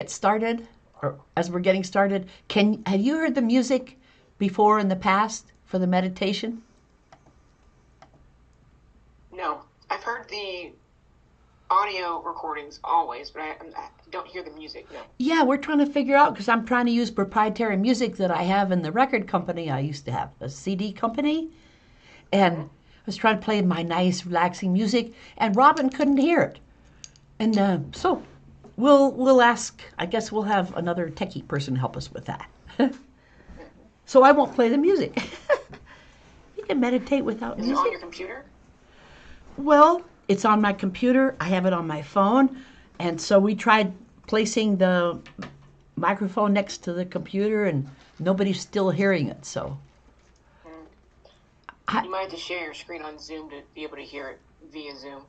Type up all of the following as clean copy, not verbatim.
get started, or as we're getting started, have you heard the music before in the past for the meditation? No, I've heard the audio recordings always, but I don't hear the music, no. Yeah, we're trying to figure out because I'm trying to use proprietary music that I have in the record company I used to have, a CD company, and I was trying to play my nice, relaxing music, and Robin couldn't hear it. And so we'll ask. I guess we'll have another techie person help us with that. So I won't play the music. You can meditate without Is it on music. your computer? Well, it's on my computer. I have it on my phone, and so we tried placing the microphone next to the computer, and nobody's still hearing it. So You might have to share your screen on Zoom to be able to hear it via Zoom.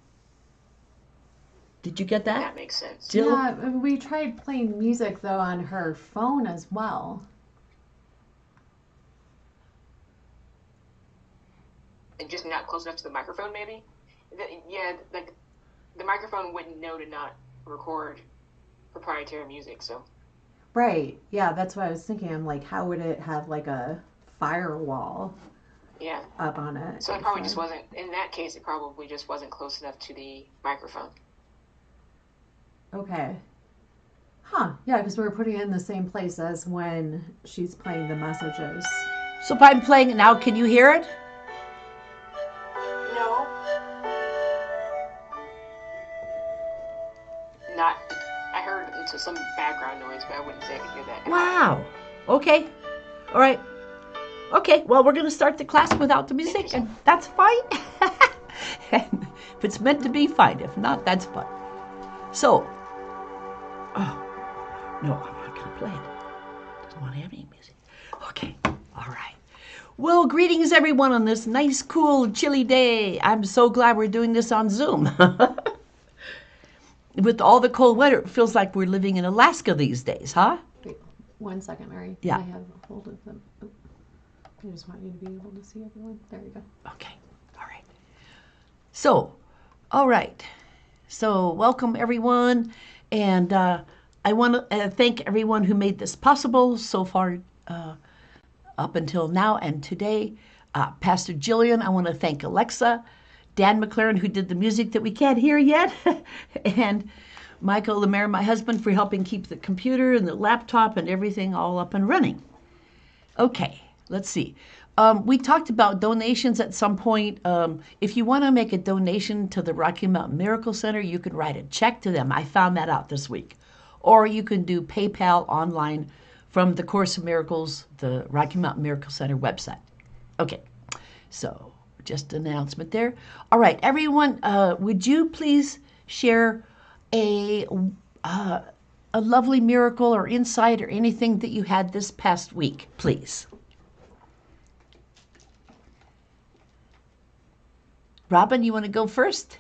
Did you get that? That makes sense. Jill? Yeah, we tried playing music though on her phone as well. And just not close enough to the microphone, maybe? Yeah, like the microphone wouldn't know to not record proprietary music, so. Right. Yeah, that's what I was thinking. I'm like, how would it have like a firewall Yeah. up on it? So it probably just wasn't, in that case, it probably just wasn't close enough to the microphone. Okay. Huh. Yeah, because we were putting it in the same place as when she's playing the messages. So if I'm playing it now, can you hear it? No. Not, I heard into some background noise, but I wouldn't say I could hear that. Wow. Okay. All right. Okay. Well, we're going to start the class without the music, and that's fine. And if it's meant to be, fine. If not, that's fine. So, no, I'm not going to play it. Doesn't want to have any music. Okay. All right. Well, greetings everyone on this nice, cool, chilly day. I'm so glad we're doing this on Zoom. With all the cold weather, it feels like we're living in Alaska these days, huh? Wait, 1 second, Mary. Yeah. I have a hold of them. Oh, I just want you to be able to see everyone. There you go. Okay. All right. So, all right. So, welcome everyone. And I want to thank everyone who made this possible so far up until now and today. Pastor Jillian, I want to thank Alexa, Dan McLaren, who did the music that we can't hear yet, and Michael Lemaire, my husband, for helping keep the computer and the laptop and everything all up and running. Okay, let's see. We talked about donations at some point. If you want to make a donation to the Rocky Mountain Miracle Center, you can write a check to them. I found that out this week. Or you can do PayPal online from the Course of Miracles, the Rocky Mountain Miracle Center website. Okay, so just an announcement there. All right, everyone, would you please share a lovely miracle or insight or anything that you had this past week, please? Robin, you want to go first?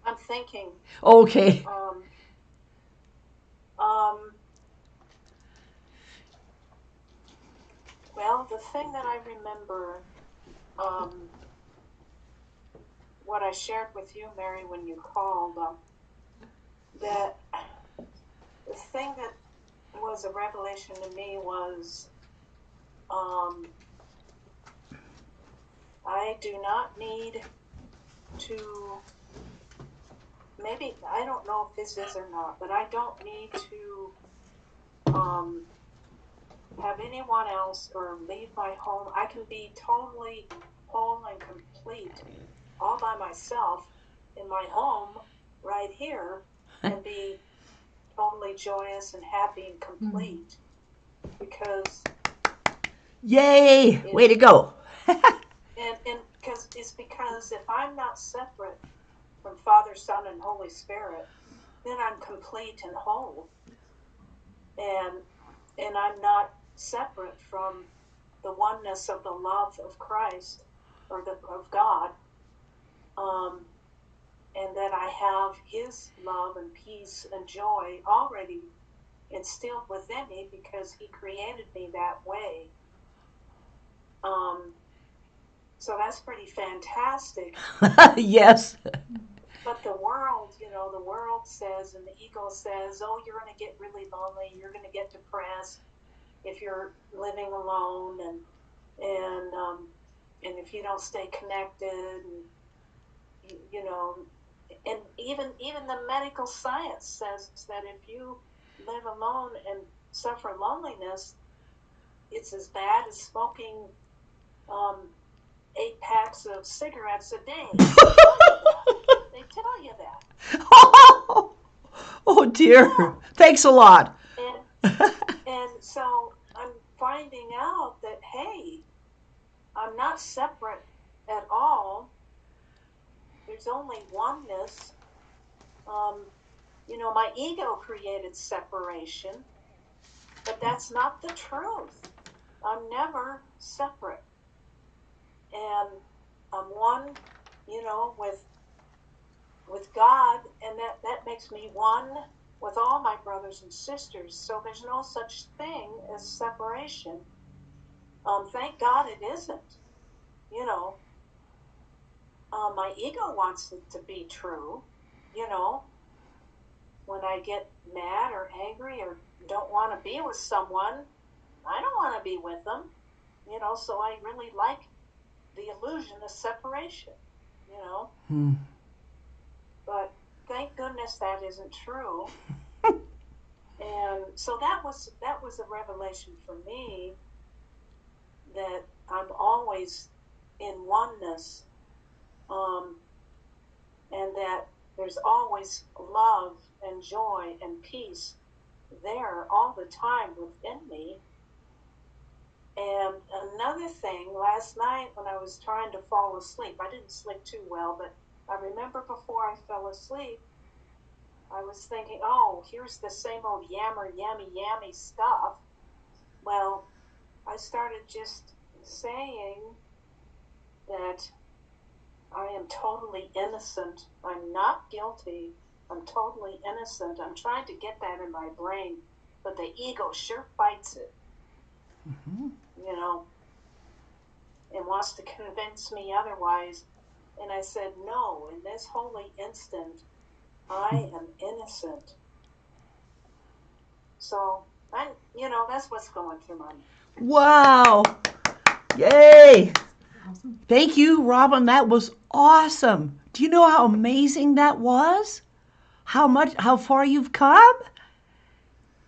I'm thinking. Okay. Well, the thing that I remember, what I shared with you, Mary, when you called, that the thing that was a revelation to me was I do not need to, maybe, I don't know if this is or not, but I don't need to have anyone else or leave my home. I can be totally whole and complete all by myself in my home right here and be totally joyous and happy and complete because Yay! Way to go. and because if I'm not separate from Father, Son, and Holy Spirit, then I'm complete and whole. And I'm not separate from the oneness of the love of Christ or of God. And that I have His love and peace and joy already instilled within me because He created me that way. So that's pretty fantastic. Yes. But the world, the world says, and the ego says, oh, you're going to get really lonely. You're going to get depressed if you're living alone, and if you don't stay connected, and and even the medical science says that if you live alone and suffer loneliness, it's as bad as smoking um, 8 packs of cigarettes a day. They tell you that. Oh dear. Thanks a lot. And so I'm finding out that, hey, I'm not separate at all. There's only oneness. My ego created separation, but that's not the truth. I'm never separate. And I'm one, with God, and that makes me one with all my brothers and sisters. So there's no such thing as separation. Thank God it isn't. You know, my ego wants it to be true. When I get mad or angry or don't want to be with someone, I don't want to be with them. So I really like the illusion of separation. You know, but thank goodness that isn't true. And so that was a revelation for me, that I'm always in oneness, and that there's always love and joy and peace there all the time within me. And another thing, last night when I was trying to fall asleep, I didn't sleep too well, but I remember before I fell asleep, I was thinking, oh, here's the same old yammy stuff. Well, I started just saying that I am totally innocent. I'm not guilty. I'm totally innocent. I'm trying to get that in my brain, but the ego sure fights it, and wants to convince me otherwise. And I said, no, in this holy instant, I am innocent. So, that's what's going through my mind. Wow. Yay. Awesome. Thank you, Robin. That was awesome. Do you know how amazing that was? How far you've come?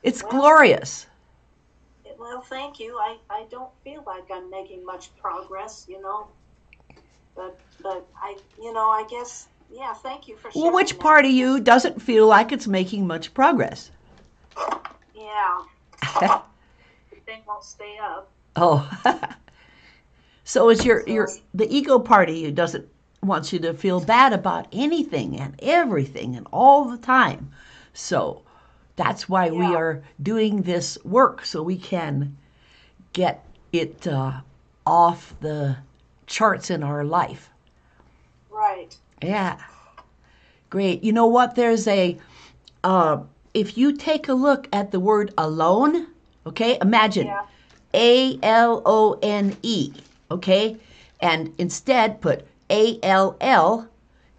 It's glorious. Well, thank you. I don't feel like I'm making much progress, but I guess, yeah, thank you for sharing. Well, which part of you doesn't feel like it's making much progress? Yeah. The thing won't stay up. Oh. So it's the ego part of you doesn't want you to feel bad about anything and everything and all the time. So that's why we are doing this work, so we can get it off the charts in our life. Right. Yeah. Great. You know what? There's if you take a look at the word alone, okay, imagine ALONE, okay, and instead put ALL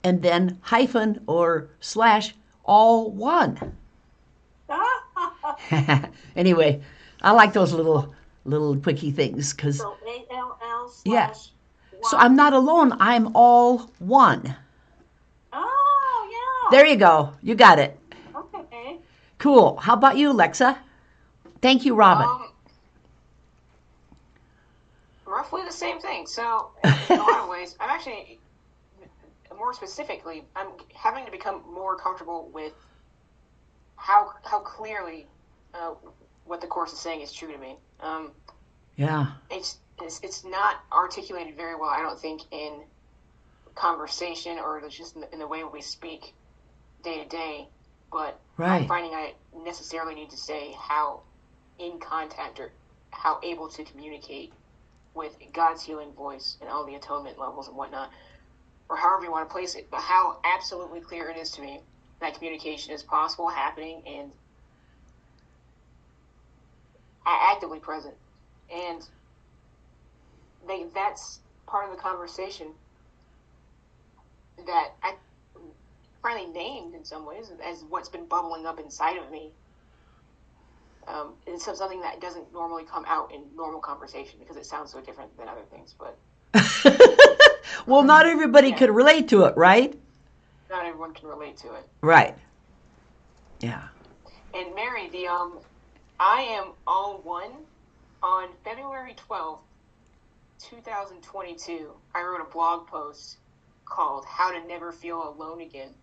and then hyphen or slash all one. Anyway, I like those little quickie things because. So ALL slash. Yeah. One. So I'm not alone. I'm all one. Oh yeah. There you go. You got it. Okay. Cool. How about you, Lexa? Thank you, Robin. Roughly the same thing. So, in a lot of ways, I'm actually, more specifically, I'm having to become more comfortable with how clearly what the Course is saying is true to me. Yeah. It's not articulated very well, I don't think, in conversation or just in the way we speak day to day. But I'm finding I necessarily need to say how in contact or how able to communicate with God's healing voice and all the atonement levels and whatnot, or however you want to place it, but how absolutely clear it is to me that communication is possible, happening, and actively present. And that's part of the conversation that finally named in some ways as what's been bubbling up inside of me. It's something that doesn't normally come out in normal conversation because it sounds so different than other things. But well, not everybody could relate to it, right? Not everyone can relate to it. Right. Yeah. And Mary, I am all one on February 12th, 2022. I wrote a blog post called "How to Never Feel Alone Again,"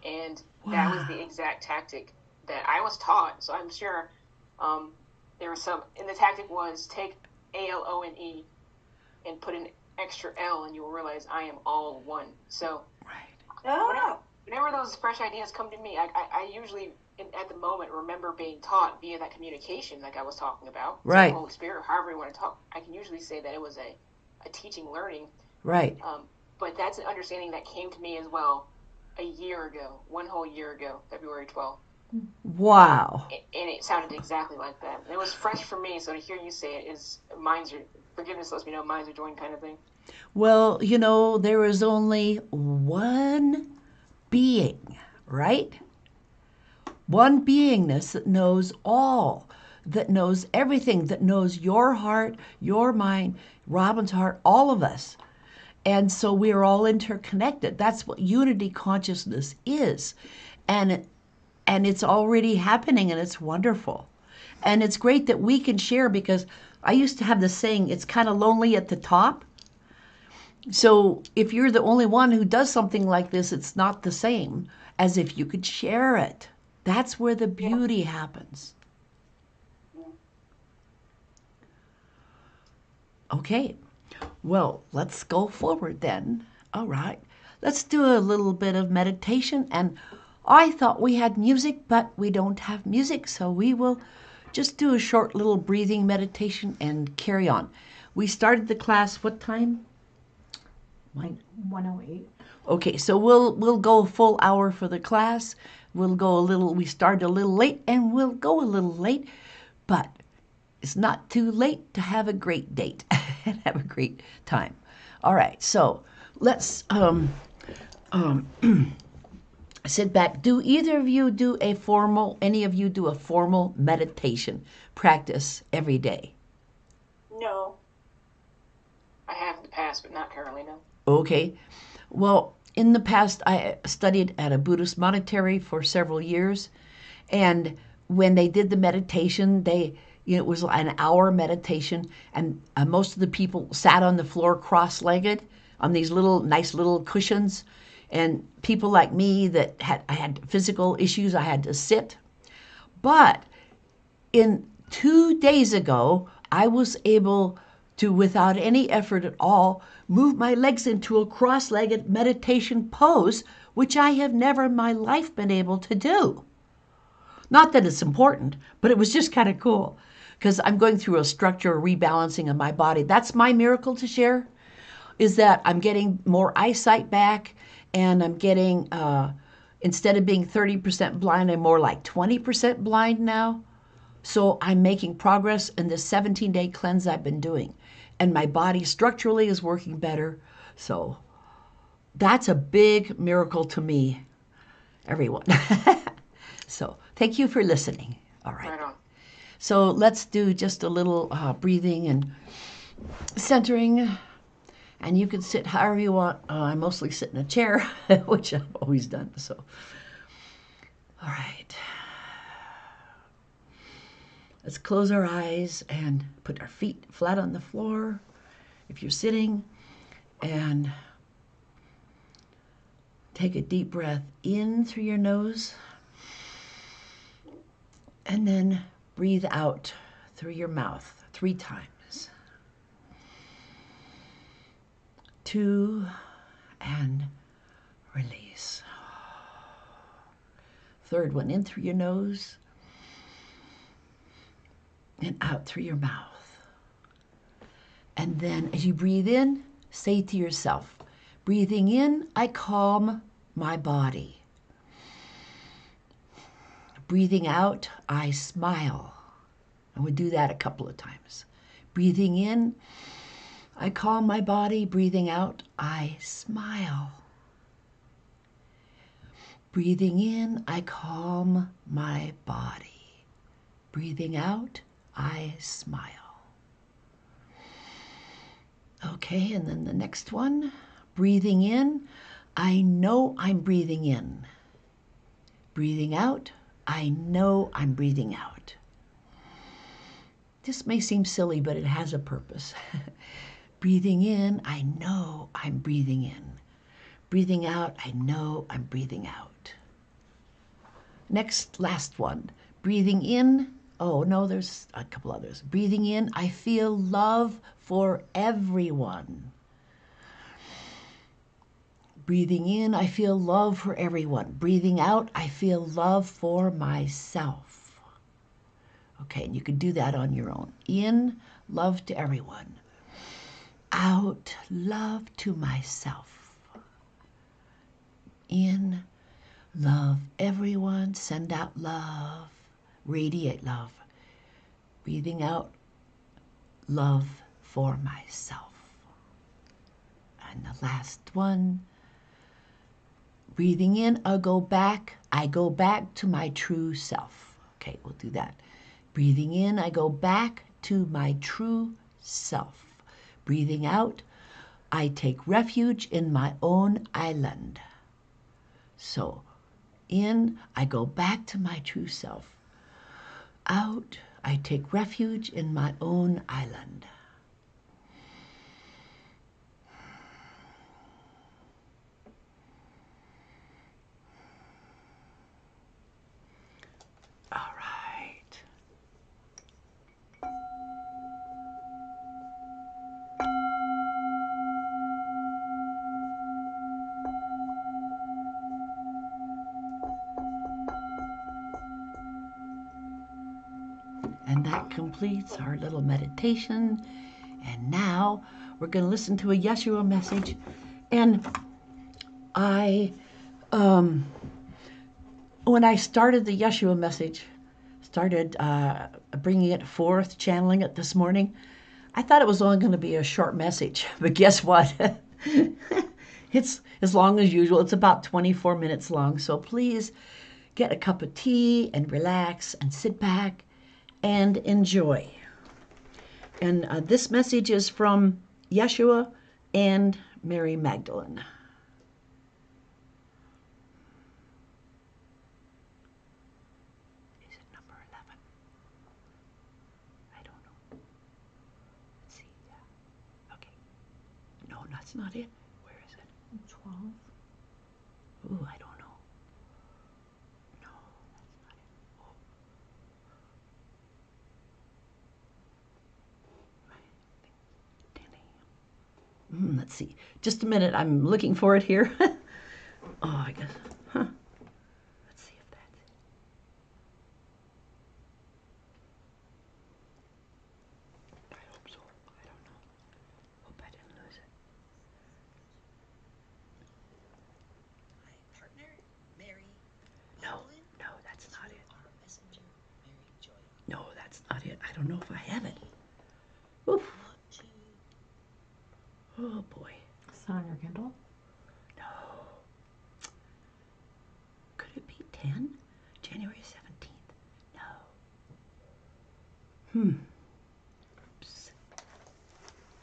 and that was the exact tactic that I was taught. So I'm sure there was some, and the tactic was take ALONE and put an extra L, and you will realize I am all one. So whenever those fresh ideas come to me, I usually, at the moment, remember being taught via that communication, like I was talking about. Right. So Holy Spirit, however you want to talk, I can usually say that it was a teaching, learning. Right. But that's an understanding that came to me as well a year ago, one whole year ago, February 12th. Wow. And it sounded exactly like that. And it was fresh for me, so to hear you say it is forgiveness lets me know minds are joined kind of thing. Well, there is only one being, right? One beingness that knows all, that knows everything, that knows your heart, your mind, Robin's heart, all of us. And so we are all interconnected. That's what unity consciousness is. And it's already happening, and it's wonderful. And it's great that we can share, because I used to have the saying, it's kind of lonely at the top. So if you're the only one who does something like this, it's not the same as if you could share it. That's where the beauty happens. Okay, well, let's go forward then. All right, let's do a little bit of meditation. And I thought we had music, but we don't have music, so we will just do a short little breathing meditation and carry on. We started the class what time? 1:08. Okay, so we'll go a full hour for the class. We started a little late, and we'll go a little late, but it's not too late to have a great date and have a great time. All right, so let's sit back. Do either of you any of you do a formal meditation practice every day? No. I have in the past, but not currently, no. Okay. Well, in the past, I studied at a Buddhist monastery for several years. And when they did the meditation, it was an hour meditation. And most of the people sat on the floor cross-legged on these nice little cushions. And people like me I had physical issues, I had to sit. But 2 days ago, I was able to, without any effort at all, move my legs into a cross-legged meditation pose, which I have never in my life been able to do. Not that it's important, but it was just kind of cool, because I'm going through a structural rebalancing of my body. That's my miracle to share, is that I'm getting more eyesight back, and I'm getting, instead of being 30% blind, I'm more like 20% blind now. So I'm making progress in this 17-day cleanse I've been doing. And my body structurally is working better. So that's a big miracle to me, everyone. So thank you for listening. All right. Right on. So let's do just a little breathing and centering. And you can sit however you want. I mostly sit in a chair, which I've always done. So, all right. Let's close our eyes and put our feet flat on the floor if you're sitting, and take a deep breath in through your nose, and then breathe out through your mouth 3 times. 2, and release. 3rd one, in through your nose and out through your mouth. And then as you breathe in, say to yourself, breathing in, I calm my body. Breathing out, I smile. And we do that a couple of times. Breathing in, I calm my body. Breathing out, I smile. Breathing in, I calm my body. Breathing out, I smile. Okay, and then the next one. Breathing in, I know I'm breathing in. Breathing out, I know I'm breathing out. This may seem silly, but it has a purpose. Breathing in, I know I'm breathing in. Breathing out, I know I'm breathing out. Next, last one. Breathing in, oh no, there's a couple others. Breathing in, I feel love for everyone. Breathing in, I feel love for everyone. Breathing out, I feel love for myself. Okay, and you can do that on your own. In, love to everyone. Out, love to myself. In, love everyone, send out love, radiate love. Breathing out, love for myself. And the last one, breathing in, I go back to my true self. Okay, we'll do that. Breathing in, I go back to my true self. Breathing out, I take refuge in my own island. So, in, I go back to my true self. Out, I take refuge in my own island. All right. And that completes our little meditation. And now we're going to listen to a Yeshua message. And when I started the Yeshua message, started bringing it forth, channeling it this morning, I thought it was only going to be a short message. But guess what? It's as long as usual. It's about 24 minutes long. So please get a cup of tea and relax and sit back and enjoy. And this message is from Yeshua and Mary Magdalene. Is it number 11? I don't know. Let's see. Yeah. Okay. No, that's not it. Where is it? 12. Ooh, I don't know. No, that's not it. Oh. Let's see. Just a minute. I'm looking for it here. Oh, I guess. Huh. Let's see if that's it. I hope so. I don't know. Hope I didn't lose it. My partner, Mary. No, no, that's not it. Our messenger, Mary Joy. No, that's not it. I don't know if I have it. Oof. Want to Oh boy. Is that on your Kindle? No. Could it be 10? January 17th? No. Oops.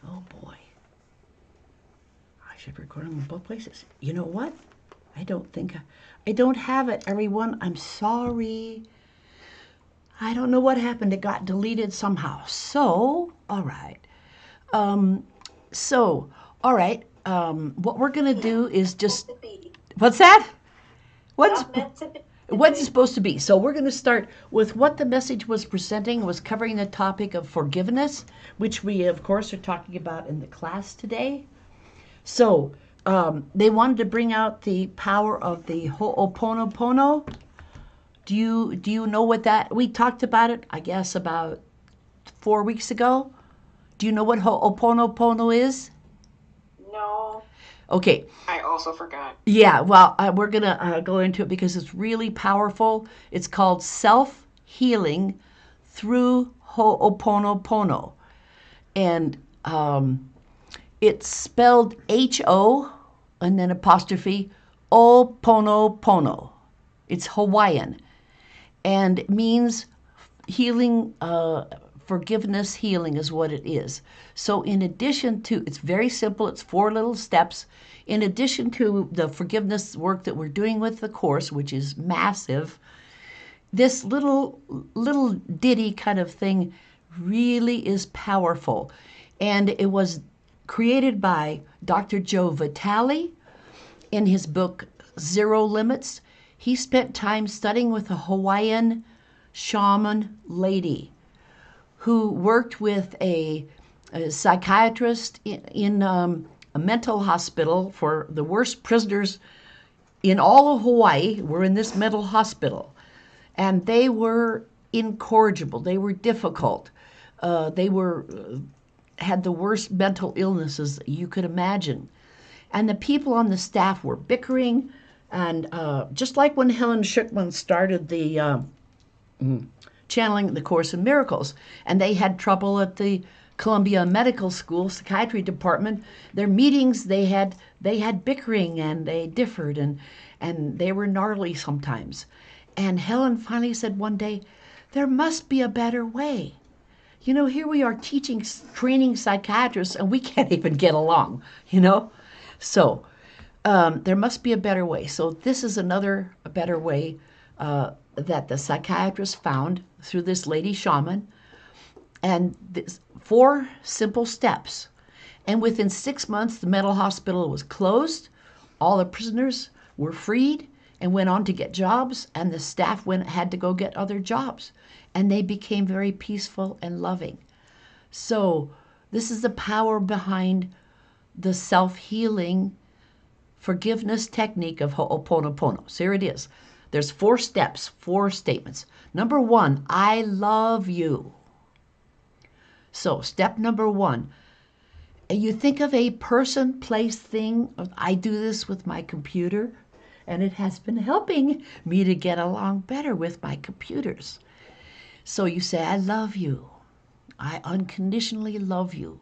Oh boy. I should record them in both places. You know what? I don't have it, everyone. I'm sorry. I don't know what happened. It got deleted somehow. So, all right. All right. What we're going to do is just... What's that? What's it supposed to be? So we're going to start with what the message was presenting. It was covering the topic of forgiveness, which we, of course, are talking about in the class today. So they wanted to bring out the power of the Ho'oponopono. Do you know what that... We talked about it, I guess, about 4 weeks ago. Do you know what Ho'oponopono is? No. Okay. I also forgot. Yeah, well, we're going to go into it because it's really powerful. It's called self-healing through Ho'oponopono. And it's spelled H-O and then apostrophe Oponopono. It's Hawaiian, and it means healing, forgiveness, healing is what it is. So in addition to, it's very simple, it's 4 little steps. In addition to the forgiveness work that we're doing with the course, which is massive, this little ditty kind of thing really is powerful. And it was created by Dr. Joe Vitale in his book Zero Limits. He spent time studying with a Hawaiian shaman lady who worked with a psychiatrist in a mental hospital for the worst prisoners in all of Hawaii were in this mental hospital. And they were incorrigible. They were difficult. They were had the worst mental illnesses you could imagine. And the people on the staff were bickering. And just like when Helen Schucman started the channeling the Course in Miracles, and they had trouble at the Columbia Medical School psychiatry department, their meetings, they had bickering, and they differed, and they were gnarly sometimes. And Helen finally said one day, there must be a better way. You know, here we are teaching, training psychiatrists, and we can't even get along, you know? So there must be a better way. So this is a better way that the psychiatrist found through this lady shaman. And 4 simple steps. And within 6 months, the mental hospital was closed. All the prisoners were freed and went on to get jobs, and the staff had to go get other jobs. And they became very peaceful and loving. So this is the power behind the self-healing forgiveness technique of Ho'oponopono. So here it is. There's 4 steps, 4 statements. Number 1, I love you. So step number 1, you think of a person, place, thing. I do this with my computer, and it has been helping me to get along better with my computers. So you say, I love you. I unconditionally love you.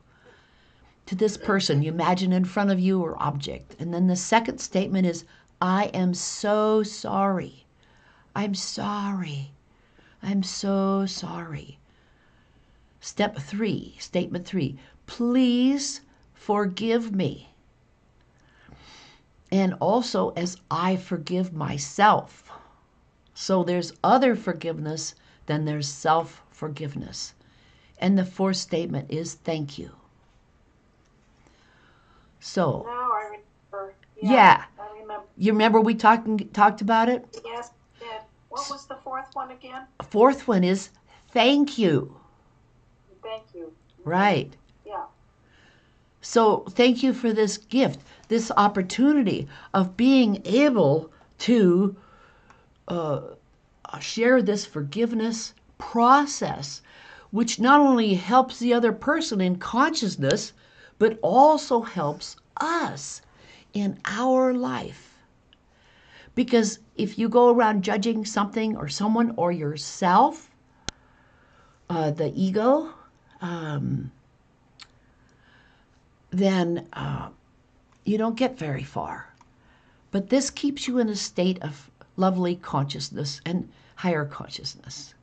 To this person, you imagine in front of you or object. And then the second statement is, I am so sorry. I'm sorry. I'm so sorry. Statement 3, please forgive me. And also as I forgive myself. So there's other forgiveness, then there's self-forgiveness. And the 4th statement is thank you. So now I remember. Yeah. I remember. You remember we talked about it? Yes, I did. What was the 4th one again? 4th one is thank you. Thank you. Right. Yeah. So thank you for this gift, this opportunity of being able to share this forgiveness process, which not only helps the other person in consciousness, but also helps us in our life. Because if you go around judging something or someone or yourself, the ego, then you don't get very far. But this keeps you in a state of lovely consciousness and higher consciousness.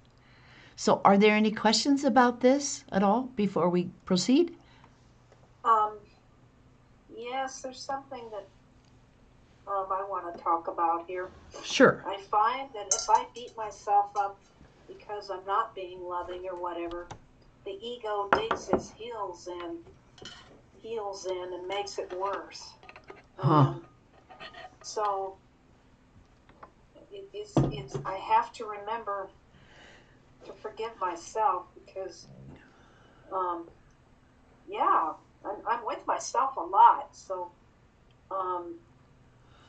So are there any questions about this at all before we proceed? Yes, there's something that I want to talk about here. Sure. I find that if I beat myself up because I'm not being loving or whatever, the ego digs its heels in and makes it worse. So it's I have to remember to forgive myself because I'm with myself a lot. So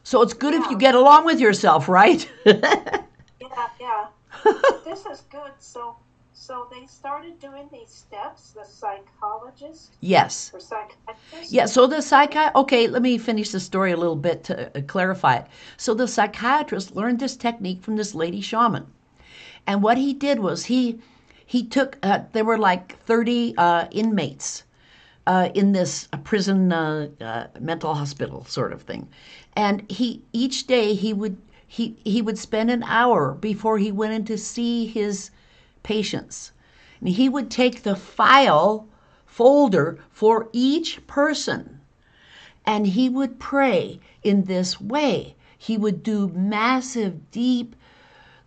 so it's good if you get along with yourself, right? yeah. This is good. So they started doing these steps, the psychologist? Yes. Or psychiatrist? Yeah, so okay, let me finish the story a little bit to clarify it. So the psychiatrist learned this technique from this lady shaman. And what he did was he took, there were like 30 inmates in this prison mental hospital sort of thing. And each day he he would spend an hour before he went in to see his patients. And he would take the file folder for each person and he would pray in this way. He would do massive, deep,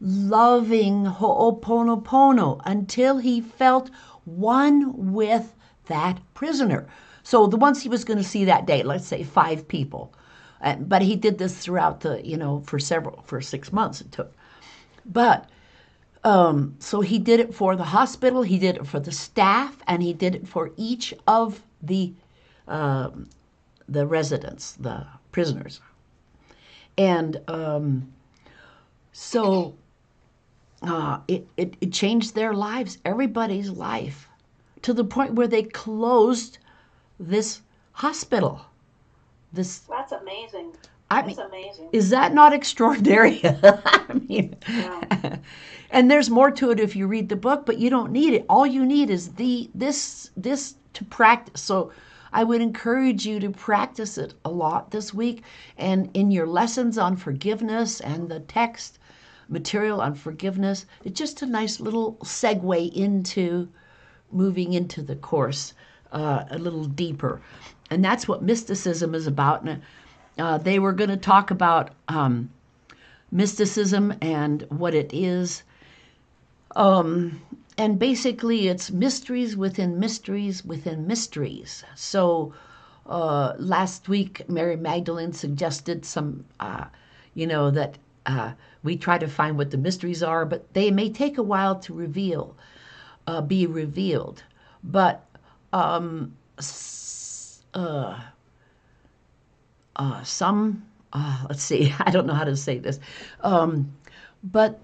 loving ho'oponopono until he felt one with that prisoner. So the ones he was going to see that day, let's say 5 people. But he did this throughout for 6 months it took. But so he did it for the hospital, he did it for the staff, and he did it for each of the residents, the prisoners. And so it changed their lives, everybody's life, to the point where they closed this hospital. That's amazing. That's amazing. Is that not extraordinary? I mean, yeah. And there's more to it if you read the book, but you don't need it. All you need is this to practice. So I would encourage you to practice it a lot this week, and in your lessons on forgiveness and the text material on forgiveness. It's just a nice little segue into moving into the course a little deeper. And that's what mysticism is about. And they were going to talk about mysticism and what it is. And basically, it's mysteries within mysteries within mysteries. So last week, Mary Magdalene suggested some, that we try to find what the mysteries are, but they may take a while to be revealed. But some, let's see, I don't know how to say this, but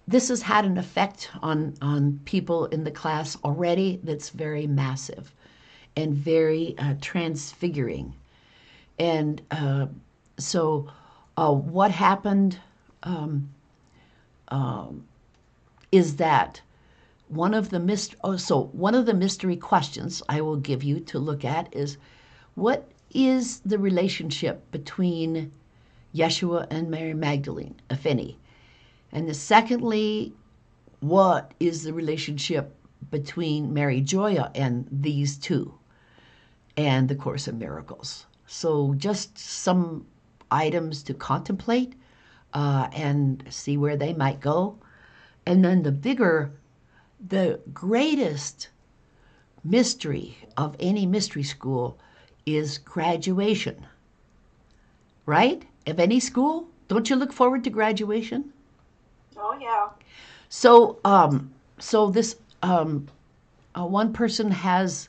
this has had an effect on people in the class already that's very massive and very transfiguring. And so what happened is that one of the mystery questions I will give you to look at is, what is the relationship between Yeshua and Mary Magdalene, if any? And secondly, what is the relationship between Mary Joya and these two and the Course in Miracles? So just some items to contemplate and see where they might go. And then the greatest mystery of any mystery school is graduation, right? Of any school, don't you look forward to graduation? Oh yeah. So, this one person has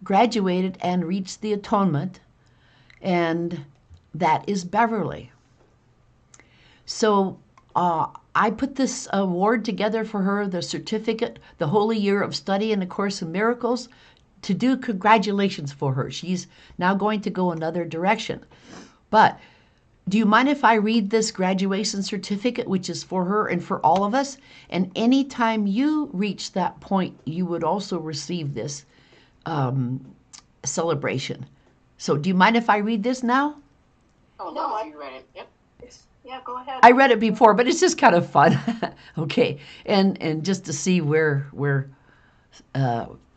graduated and reached the atonement, and that is Beverly. So I put this award together for her, the certificate, the Holy Year of Study in the Course in Miracles, to do congratulations for her. She's now going to go another direction. But do you mind if I read this graduation certificate, which is for her and for all of us? And anytime you reach that point, you would also receive this celebration. So do you mind if I read this now? Oh, no, if you read it. Yep. Yeah, go ahead. I read it before, but it's just kind of fun. Okay, and just to see where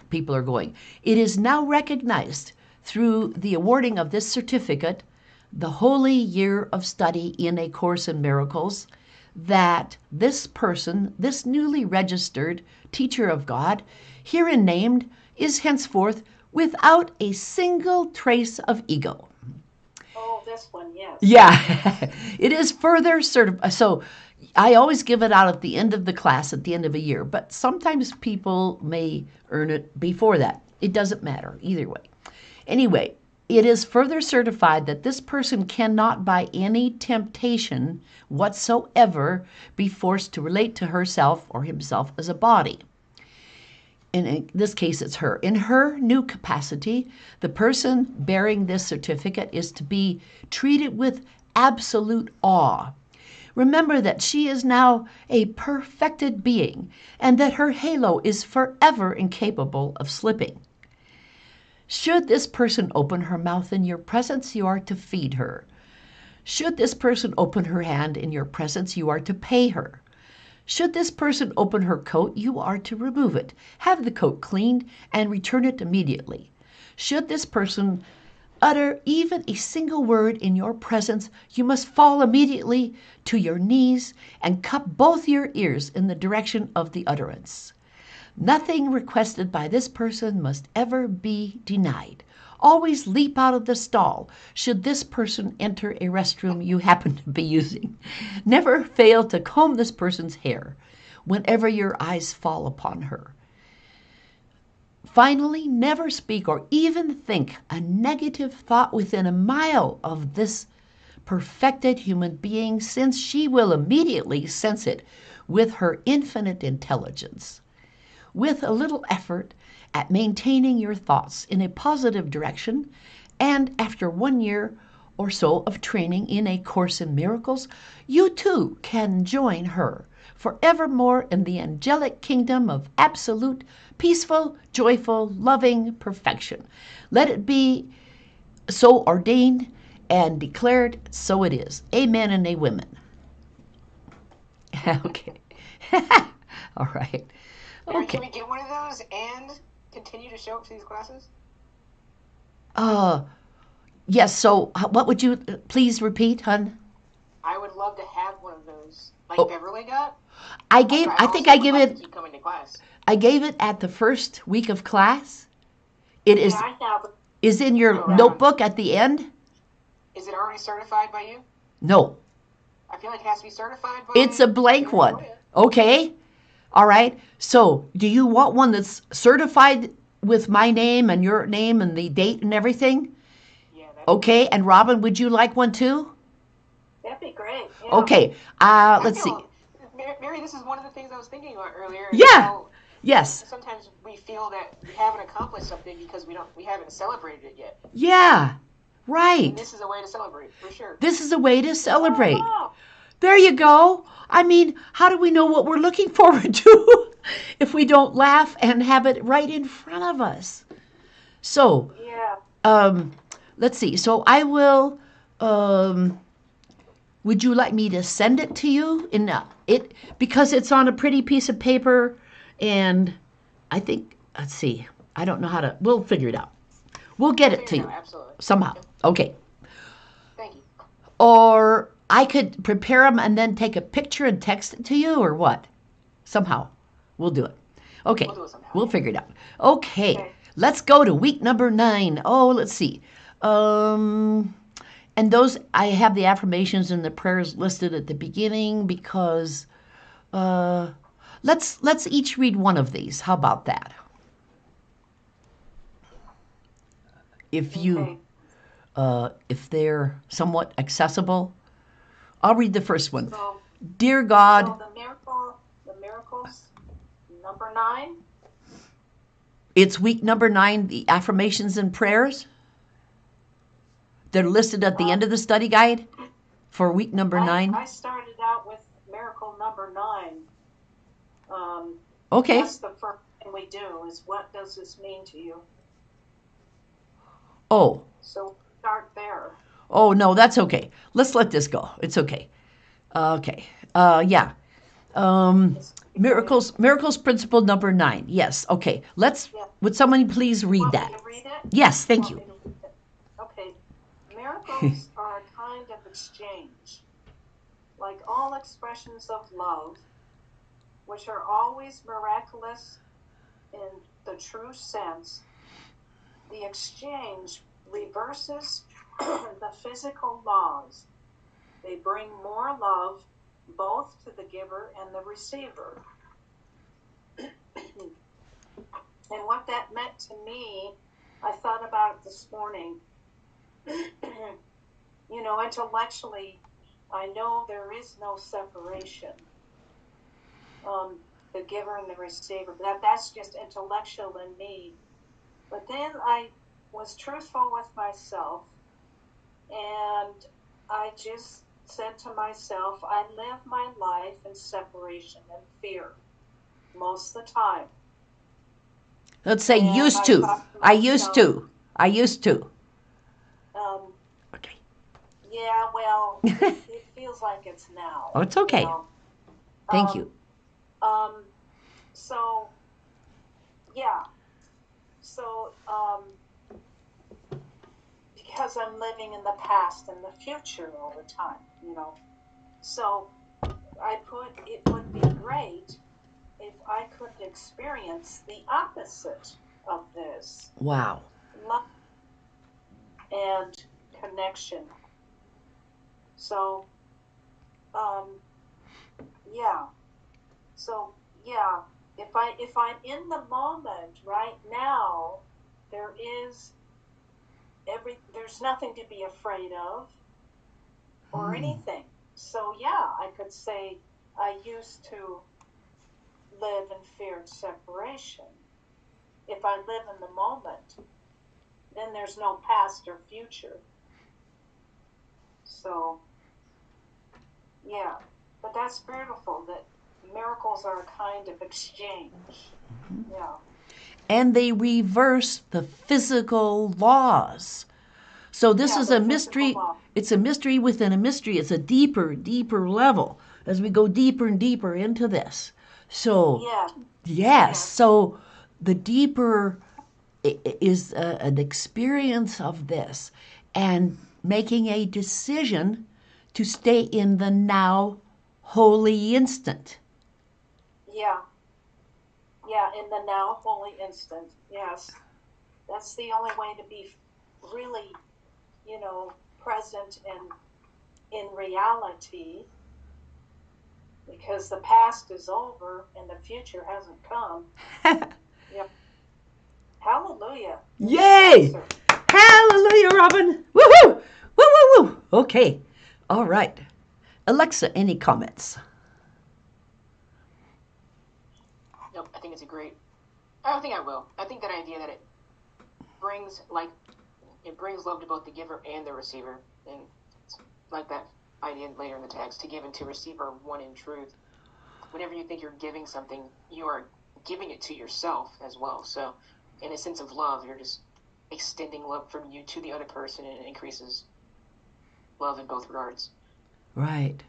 people are going. It is now recognized through the awarding of this certificate, the Holy Year of Study in A Course in Miracles, that this person, this newly registered teacher of God, herein named, is henceforth without a single trace of ego. Oh, this one, yes. Yeah, it is further certified. So I always give it out at the end of the class, at the end of a year, but sometimes people may earn it before that. It doesn't matter either way. Anyway, it is further certified that this person cannot by any temptation whatsoever be forced to relate to herself or himself as a body. In this case, it's her. In her new capacity, the person bearing this certificate is to be treated with absolute awe. Remember that she is now a perfected being and that her halo is forever incapable of slipping. Should this person open her mouth in your presence, you are to feed her. Should this person open her hand in your presence, you are to pay her. Should this person open her coat, you are to remove it, have the coat cleaned, and return it immediately. Should this person utter even a single word in your presence, you must fall immediately to your knees and cup both your ears in the direction of the utterance. Nothing requested by this person must ever be denied. Always leap out of the stall should this person enter a restroom you happen to be using. Never fail to comb this person's hair whenever your eyes fall upon her. Finally, never speak or even think a negative thought within a mile of this perfected human being, since she will immediately sense it with her infinite intelligence. With a little effort at maintaining your thoughts in a positive direction, and after 1 year or so of training in a course in miracles, you too can join her forevermore in the angelic kingdom of absolute, peaceful, joyful, loving perfection. Let it be so ordained and declared, so it is. Amen and amen. Okay. All right. Mary, Okay. can we get one of those and continue to show up to these classes? Yes, so what would you please repeat, hon? I would love to have one of those, like Oh. Beverly got. I think I give it Keep coming to class. I gave it at the first week of class. It is Yeah, I have. is in your Around. notebook at the end? Is it already certified by you? No. I feel like it has to be certified by. It's a blank one. Okay. All right. So, do you want one that's certified with my name and your name and the date and everything? Yeah. Okay. And Robin, would you like one too? That'd be great. Yeah. Okay. Let's see. Mary, this is one of the things I was thinking about earlier. Yeah. Yes. Sometimes we feel that we haven't accomplished something because we haven't celebrated it yet. Yeah. Right. And this is a way to celebrate, for sure. This is a way to celebrate. Oh, There you go. I mean, how do we know what we're looking forward to if we don't laugh and have it right in front of us? So, yeah. let's see. So I will. Would you like me to send it to you in it because it's on a pretty piece of paper, and I think let's see. I don't know how to. We'll figure it out. We'll get it to you Absolutely. somehow. Okay. Thank you. Or I could prepare them and then take a picture and text it to you, or what? Somehow. We'll do it. Okay. We'll do it somehow. We'll figure it out. Okay. Let's go to week number 9. Oh, let's see. And those, I have the affirmations and the prayers listed at the beginning because let's each read one of these. How about that? If you, if they're somewhat accessible, I'll read the first one. So, Dear God, so the miracles, number 9. it's week number 9, the affirmations and prayers. They're listed at the end of the study guide for week number 9. I started out with miracle number 9. Okay. That's the first thing we do is what does this mean to you? Oh. So start there. Oh, no, that's okay. Let's let this go. It's okay. Okay. Yeah. Miracles principle number 9. Yes. Okay. Would somebody please read Want that? me to read it? Yes, thank you. Okay. Miracles are a kind of exchange. Like all expressions of love, which are always miraculous in the true sense, the exchange reverses the physical laws. They bring more love both to the giver and the receiver. And what that meant to me, I thought about it this morning. You know, intellectually, I know there is no separation. The giver and the receiver. That's just intellectual in me. But then I was truthful with myself, and I just said to myself, I live my life in separation and fear most of the time. Let's say And used I to. thought to I used myself, to. I used to. Okay. Yeah, well, it feels like it's now. Oh, it's okay. Thank Um, you. um, so yeah, so because I'm living in the past and the future all the time. So I put it would be great if I could experience the opposite of this Wow. love and connection. So, um, yeah. So, yeah. If I'm in the moment right now, there is there's nothing to be afraid of or anything. So, yeah, I could say I used to live in feared separation. If I live in the moment, then there's no past or future. So, yeah, but that's beautiful that miracles are a kind of exchange. Yeah. And they reverse the physical laws. So this Yeah, is the a physical mystery. law. It's a mystery within a mystery. It's a deeper, deeper level as we go deeper and deeper into this. So, Yeah. yes. Yes. So the deeper is an experience of this and making a decision to stay in the now holy instant. Yeah. Yeah, in the now holy instant. Yes. That's the only way to be really, present and in reality because the past is over and the future hasn't come. Yeah. Hallelujah. Yay! Hallelujah, Robin. Woohoo! Woo, woo, woo. Okay. All right. Alexa, any comments? Nope, I think it's a great. I don't think I will. I think that idea that brings like it brings love to both the giver and the receiver, and it's like that idea later in the text to give and to receive are one in truth. Whenever you think you're giving something, you are giving it to yourself as well. So, in a sense of love, you're just extending love from you to the other person, and it increases love in both regards. Right.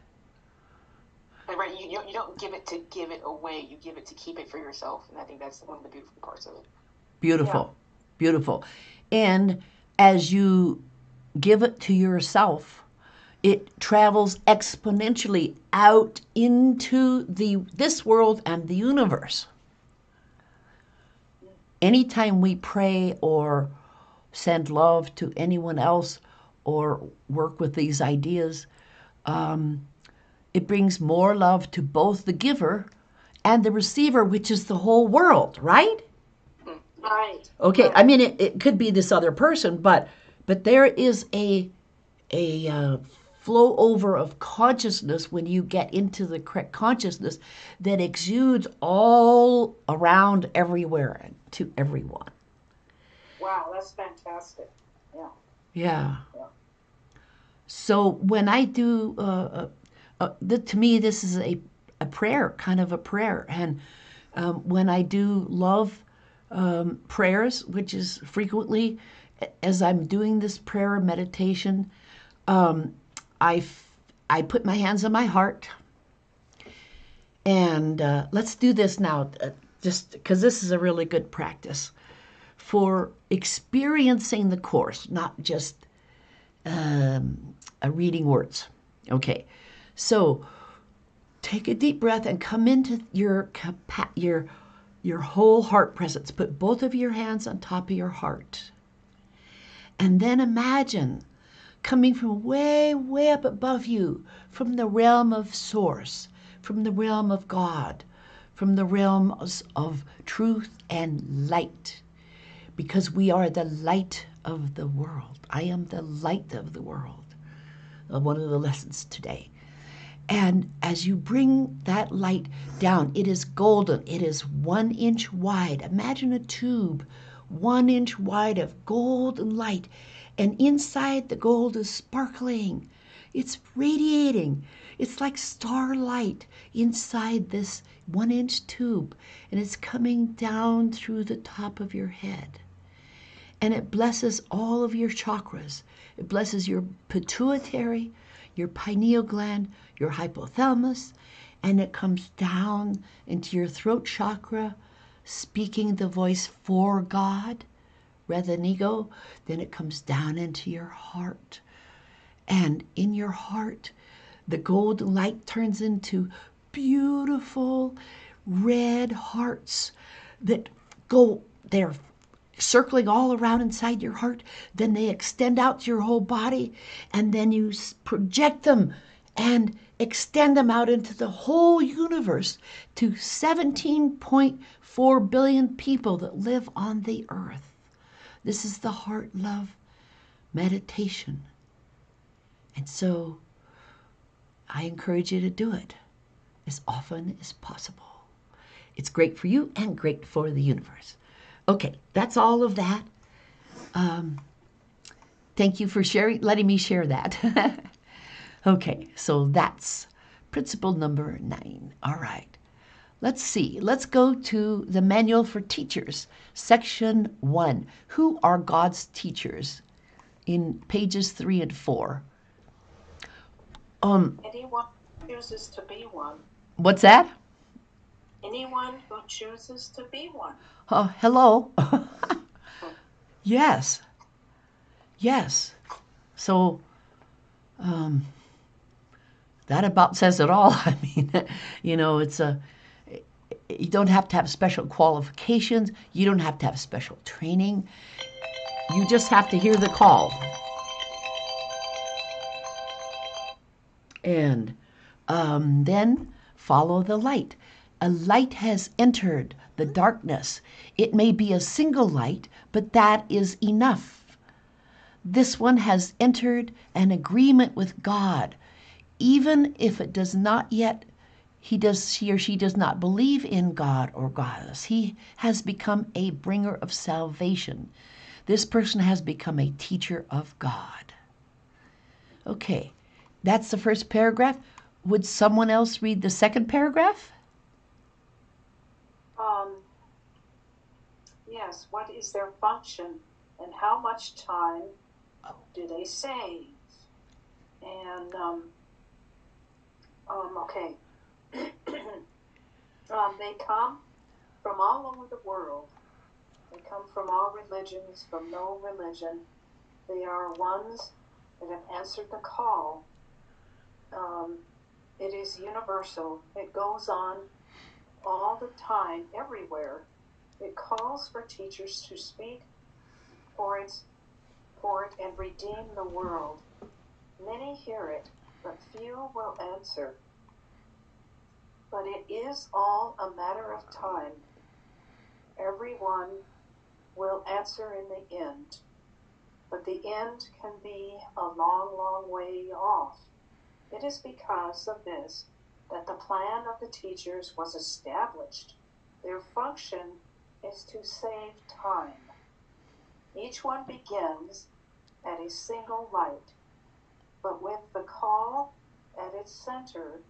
Like, right, you don't give it to give it away. You give it to keep it for yourself, and I think that's one of the beautiful parts of it. Beautiful. Yeah. Beautiful. And as you give it to yourself, it travels exponentially out into this world and the universe. Anytime we pray or send love to anyone else or work with these ideas, it brings more love to both the giver and the receiver, which is the whole world, right? Right. Okay, right. I mean, it could be this other person, but there is a flow over of consciousness when you get into the correct consciousness that exudes all around everywhere and to everyone. Wow, that's fantastic. Yeah. Yeah. So when I do, to me, this is a prayer, kind of a prayer. And when I do love prayers, which is frequently, as I'm doing this prayer meditation, I put my hands on my heart. And let's do this now, just because this is a really good practice for experiencing the Course, not just reading words. Okay, so take a deep breath and come into your whole heart presence. Put both of your hands on top of your heart. And then imagine coming from way, way up above you, from the realm of Source, from the realm of God, from the realms of truth and light. Because we are the light of the world. I am the light of the world. One of the lessons today. And as you bring that light down, it is golden. It is 1 inch wide. Imagine a tube 1 inch wide of golden light. And inside the gold is sparkling. It's radiating. It's like starlight inside this 1 inch tube. And it's coming down through the top of your head. and it blesses all of your chakras. It blesses your pituitary, your pineal gland, your hypothalamus, and it comes down into your throat chakra, speaking the voice for God rather than ego. Then it comes down into your heart. And in your heart, the golden light turns into beautiful red hearts that they're circling all around inside your heart. Then they extend out to your whole body, and then you project them and extend them out into the whole universe to 17.4 billion people that live on the earth. This is the heart love meditation. And so I encourage you to do it as often as possible. It's great for you and great for the universe. Okay, that's all of that. Thank you for letting me share that. Okay, so that's principle number 9. All right. Let's see. Let's go to the Manual for Teachers, section 1. Who are God's teachers? In pages 3 and 4. Anyone who chooses to be one. What's that? Anyone who chooses to be one. Hello. Yes. Yes. So, that about says it all. I mean, you don't have to have special qualifications. You don't have to have special training. You just have to hear the call. And then follow the light. A light has entered the darkness. It may be a single light, but that is enough. This one has entered an agreement with God, even if it does not yet, he or she does not believe in God or goddess. He has become a bringer of salvation. This person has become a teacher of God. Okay, that's the first paragraph. Would someone else read the second paragraph? Yes, what is their function and how much time do they save? And, okay. They come from all over the world. They come from all religions, from no religion. They are ones that have answered the call. It is universal. It goes on all the time, everywhere. It calls for teachers to speak for it and redeem the world. Many hear it, but few will answer. But it is all a matter of time. Everyone will answer in the end. But the end can be a long, long way off. It is because of this that the plan of the teachers was established. Their function is to save time. Each one begins at a single light, but with the call at its center,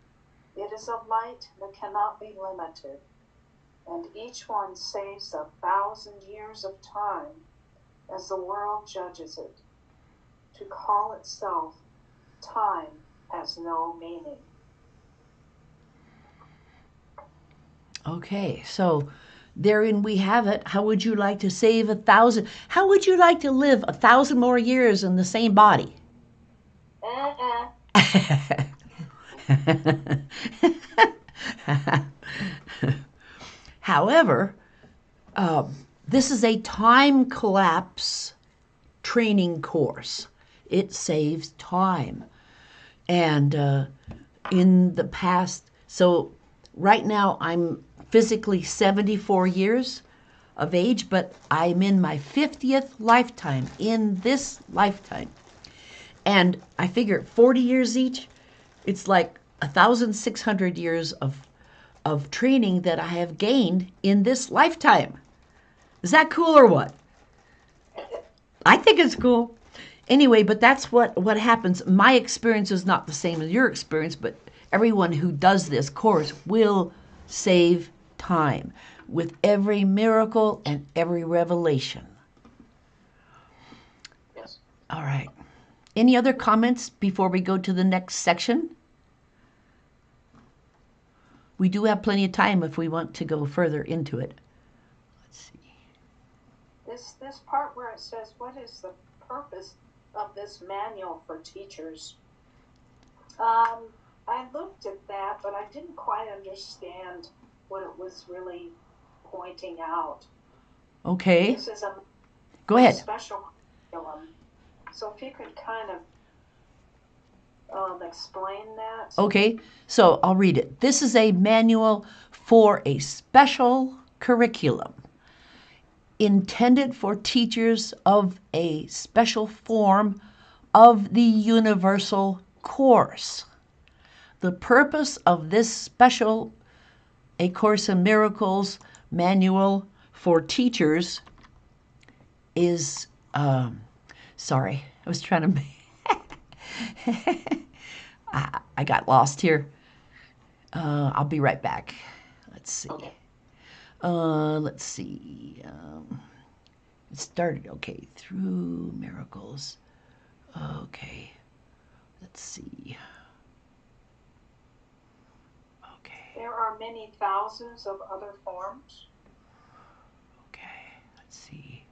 it is a light that cannot be limited, and each one saves 1,000 years of time as the world judges it. To call itself time has no meaning. Okay, so therein we have it. How would you like to save 1,000? How would you like to live 1,000 more years in the same body? However, this is a time collapse training course. It saves time. And in the past, so right now I'm physically 74 years of age, but I'm in my 50th lifetime in this lifetime. And I figure 40 years each, it's like 1,600 years of training that I have gained in this lifetime. Is that cool or what? I think it's cool. Anyway, but that's what happens. My experience is not the same as your experience, but everyone who does this course will save time with every miracle and every revelation. All right. Any other comments before we go to the next section? We do have plenty of time if we want to go further into it. Let's see. This part where it says, what is the purpose of this manual for teachers? I looked at that, but I didn't quite understand what it was really pointing out. Okay. This is a Go ahead. special curriculum. So if you could kind of explain that. Okay, so I'll read it. This is a manual for a special curriculum intended for teachers of a special form of the universal course. The purpose of this special A Course in Miracles manual for teachers is, sorry, I was trying to, I got lost here. I'll be right back. Let's see. Okay. Let's see. It started, okay, through miracles. Okay. Let's see. Okay. There are many thousands of other forms. Okay. Let's see.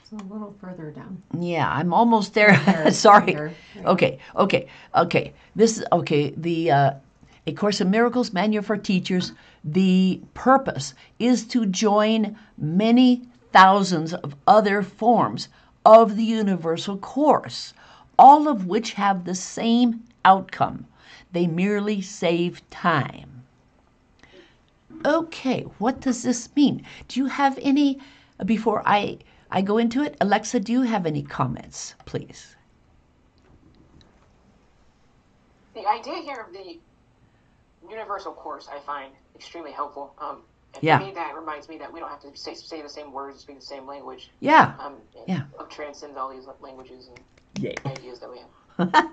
It's a little further down. Yeah, I'm almost there. There, Sorry. there. Okay. This is okay. The A Course in Miracles manual for teachers. The purpose is to join many thousands of other forms of the universal course, all of which have the same outcome. They merely save time. Okay, what does this mean? Do you have any, before I go into it, Alexa, do you have any comments, please? The idea here of the universal course I find extremely helpful. And Yeah. For me, that reminds me that we don't have to say the same words, speak the same language. Yeah. Yeah. Of transcend all these languages and Yeah. ideas that we have.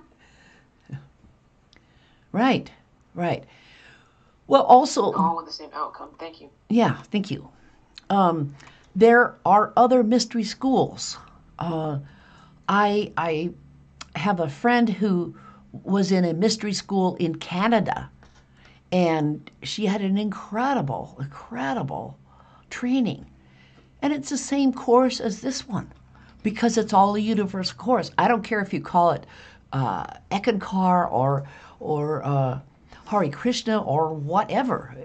Right. Well, also, All with the same outcome. Thank you. yeah, thank you. There are other mystery schools. I have a friend who was in a mystery school in Canada, and she had an incredible training. And it's the same course as this one because it's all a universal course. I don't care if you call it Ekankar or Hare Krishna or whatever,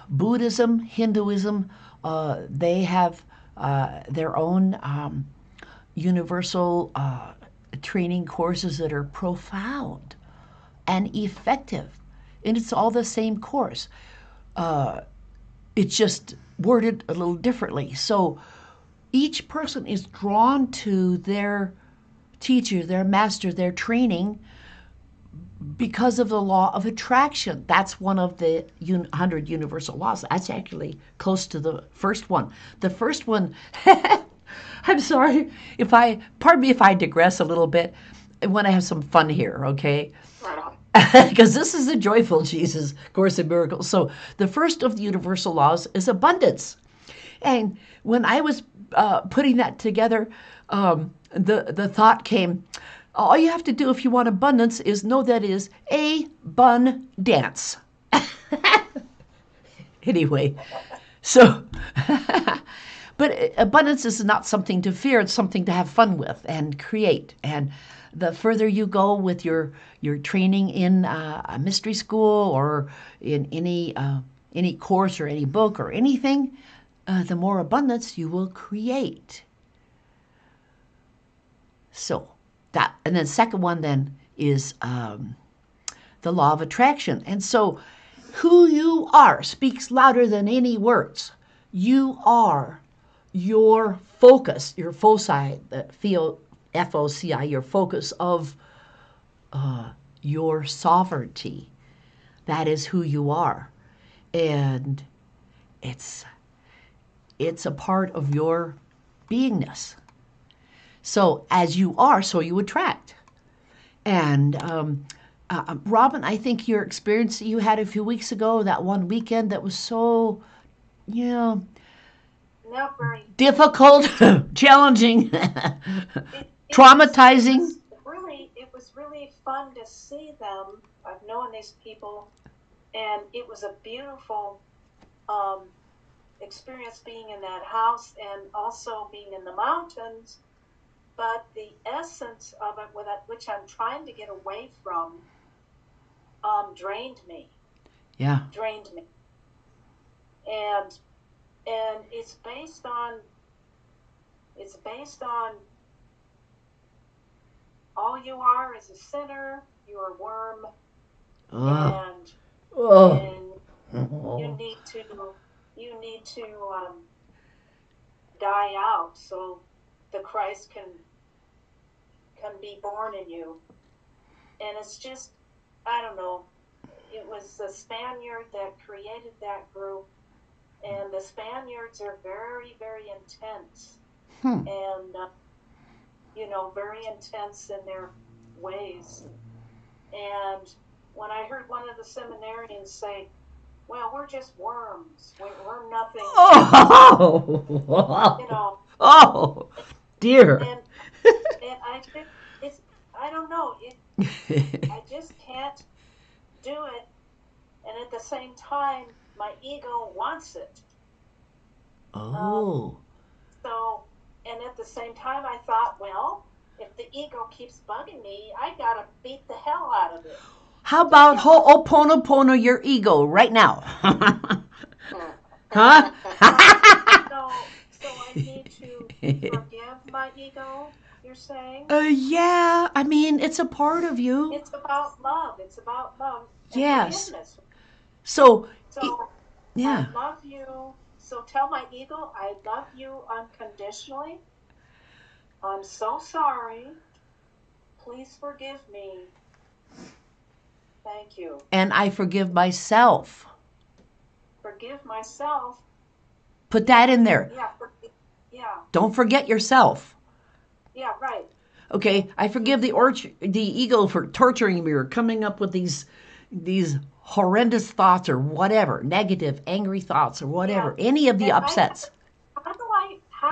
Buddhism, Hinduism, they have their own universal training courses that are profound and effective. And it's all the same course. It's just worded a little differently. So each person is drawn to their teacher, their master, their training because of the law of attraction. That's one of the 100 universal laws. That's actually close to the first one. The first one, I'm sorry, pardon me if I digress a little bit. I want to have some fun here, okay? Right on. Because this is the Joyful Jesus Course in Miracles. So the first of the universal laws is abundance. And when I was putting that together, the thought came, all you have to do if you want abundance is know that is a bun dance. Anyway, so, but abundance is not something to fear. It's something to have fun with and create. And the further you go with your training in a mystery school or in any course or any book or anything, the more abundance you will create. So that, and then second one then is the law of attraction. And so who you are speaks louder than any words. You are your focus, your foci, F-O-C-I, your focus of your sovereignty. That is who you are. And it's a part of your beingness. So as you are, so you attract. And Robin, I think your experience that you had a few weeks ago, that one weekend that was so, not very difficult, challenging, traumatizing. It was really fun to see them. I've known these people, and it was a beautiful experience being in that house and also being in the mountains. But the essence of it, which I'm trying to get away from, drained me. Yeah. Drained me. And it's based on all you are is a sinner, you're a worm, and you need to die out so the Christ can be born in you. And it's just, I don't know, it was a Spaniard that created that group, and the Spaniards are very, very intense, and very intense in their ways. And when I heard one of the seminarians say, "Well, we're just worms. We're nothing." Oh, dear. And I think I don't know. I just can't do it. And at the same time, my ego wants it. Oh. And at the same time, I thought, well, if the ego keeps bugging me, I gotta beat the hell out of it. How about ho'oponopono your ego right now? Huh? So I need to forgive my ego, you're saying? Yeah, I mean, it's a part of you. It's about love. It's about love and yes. forgiveness. So yeah. I love you. So tell my ego, I love you unconditionally. I'm so sorry. Please forgive me. Thank you. And I forgive myself. Forgive myself. Put that in there. Yeah. Don't forget yourself. Yeah, right. Okay, I forgive the ego for torturing me or coming up with these horrendous thoughts or whatever, negative, angry thoughts or whatever, any of the upsets. How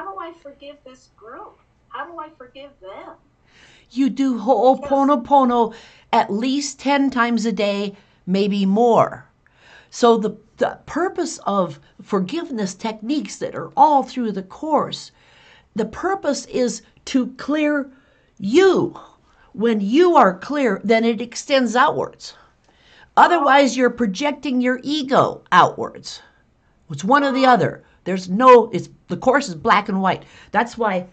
do I forgive this group? How do I forgive them? You do ho'oponopono at least 10 times a day, maybe more. So the purpose of forgiveness techniques that are all through the course, the purpose is to clear you. When you are clear, then it extends outwards. Otherwise, you're projecting your ego outwards. It's one or the other. The course is black and white. That's why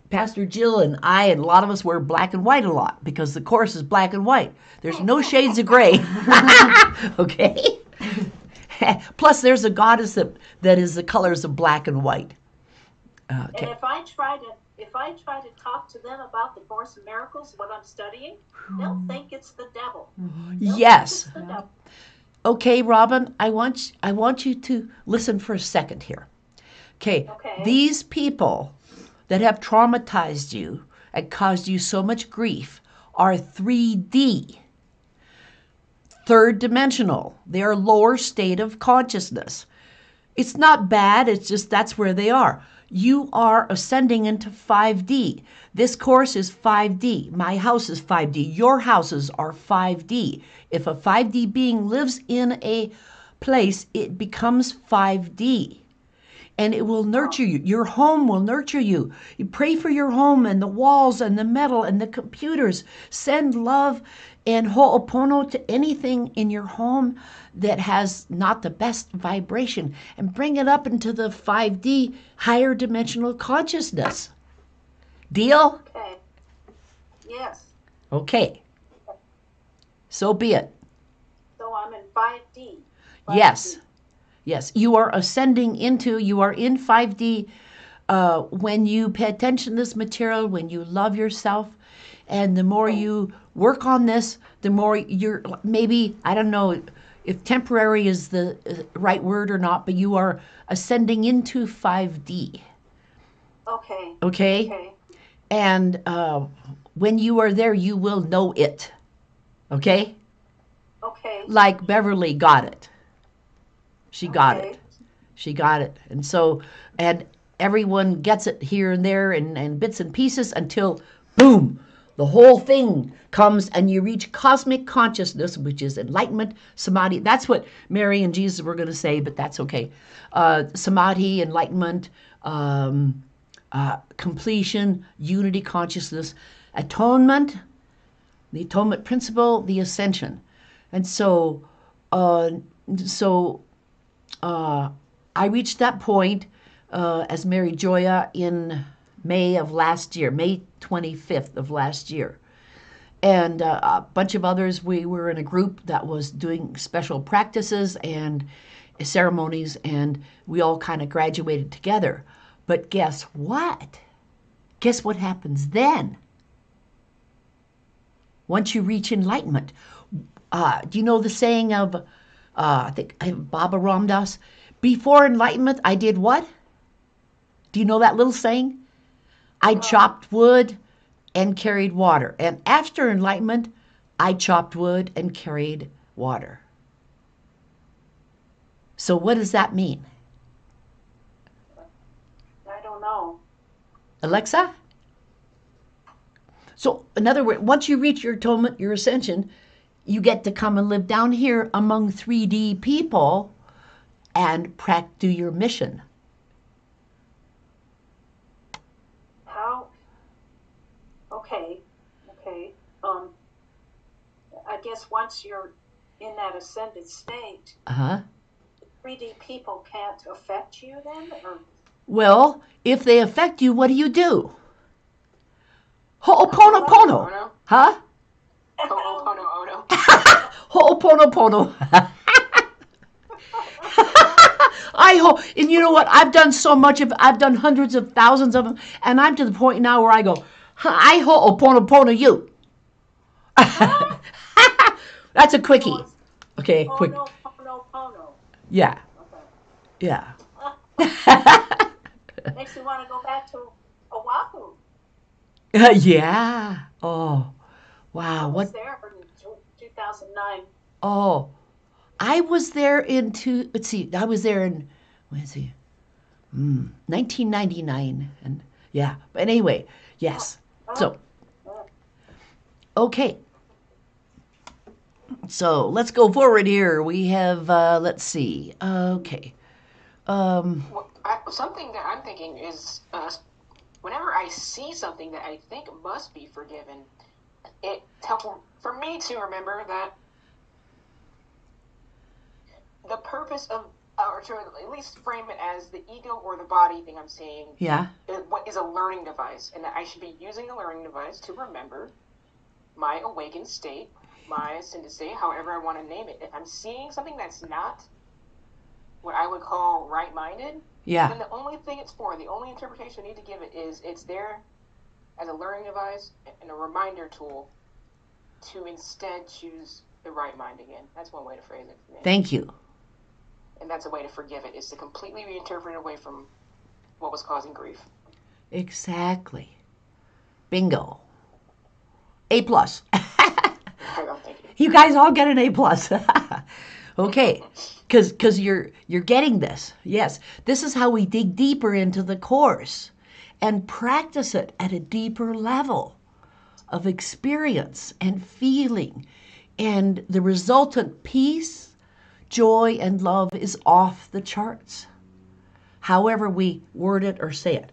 Pastor Jill and I and a lot of us wear black and white a lot, because the course is black and white. There's no shades of gray. Okay? Plus, there's a goddess that is the colors of black and white. Okay. And if I try to talk to them about the Course in Miracles, what I'm studying, they'll think it's the devil. Yes. The devil. Okay, Robin, I want you to listen for a second here. Okay. These people that have traumatized you and caused you so much grief are 3D. Third dimensional. They are lower state of consciousness. It's not bad, it's just that's where they are. You are ascending into 5D. This course is 5D. My house is 5D. Your houses are 5D. If a 5D being lives in a place, it becomes 5D. And it will nurture you. Your home will nurture you. You pray for your home and the walls and the metal and the computers. Send love and ho'opono to anything in your home that has not the best vibration, and bring it up into the 5D higher dimensional consciousness. Deal? Okay. Yes. Okay. So be it. So I'm in 5D. 5D. Yes. Yes. You are ascending you are in 5D when you pay attention to this material, when you love yourself, and the more you work on this, the more you're, maybe, I don't know if temporary is the right word or not, but you are ascending into 5D. Okay. Okay? And when you are there, you will know it. Okay? Okay. Like Beverly got it. She got it. She got it. And so, and everyone gets it here and there and bits and pieces until, boom, the whole thing comes and you reach cosmic consciousness, which is enlightenment, samadhi. That's what Mary and Jesus were going to say, but that's okay. Samadhi, enlightenment, completion, unity consciousness, atonement, the atonement principle, the ascension. And so, I reached that point as Mary Joya in May of last year, May 25th of last year. And a bunch of others, we were in a group that was doing special practices and ceremonies, and we all kind of graduated together. But guess what? Guess what happens then? Once you reach enlightenment. Do you know the saying of, I think Baba Ram Dass? Before enlightenment, I did what? Do you know that little saying? I chopped wood and carried water. And after enlightenment, I chopped wood and carried water. So what does that mean? I don't know. Alexa? So in other words, once you reach your atonement, your ascension, you get to come and live down here among 3D people and do your mission. How? Okay. I guess once you're in that ascended state, 3D people can't affect you then? Or? Well, if they affect you, what do you do? Ho'oponopono. Huh? Ho'oponopono. Ho'oponopono. I hope, and you know what? I've done so much I've done hundreds of thousands of them, and I'm to the point now where I go, I ho'oponopono you. That's a quickie. Okay, quick. Pono. Yeah. Okay. Yeah. Makes me want to go back to Oahu. Yeah. Oh, wow. I was there in 2009. Oh, I was there I was there in, 1999. And yeah, but anyway, yes. So, okay. So let's go forward here. We have, let's see. Okay. Something that I'm thinking is, whenever I see something that I think must be forgiven, it's helpful for me to remember that the purpose of, or to at least frame it as the ego or the body thing I'm saying, what is a learning device, and that I should be using the learning device to remember my awakened state, my ascended state, however I want to name it. If I'm seeing something that's not what I would call right-minded, then the only thing it's for, the only interpretation I need to give it is it's there as a learning device and a reminder tool to instead choose the right mind again. That's one way to phrase it for me. Thank you. And that's a way to forgive it, is to completely reinterpret it away from what was causing grief. Exactly. Bingo. A+. You guys all get an A+. Okay. Because you're getting this. Yes. This is how we dig deeper into the Course and practice it at a deeper level of experience and feeling. And the resultant peace, joy, and love is off the charts, however we word it or say it.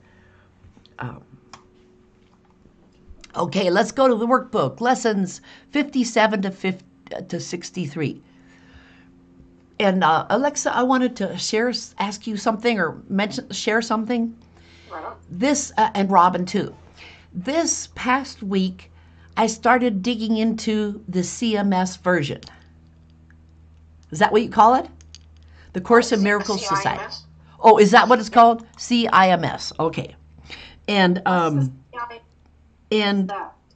Okay, let's go to the workbook, lessons 57 to 63. And Alexa, I wanted to ask you something or share something. Right. This, and Robin too. This past week, I started digging into the CMS version. Is that what you call it? The Course in Miracles Society. Oh, is that what it's called? CIMS. Okay. And I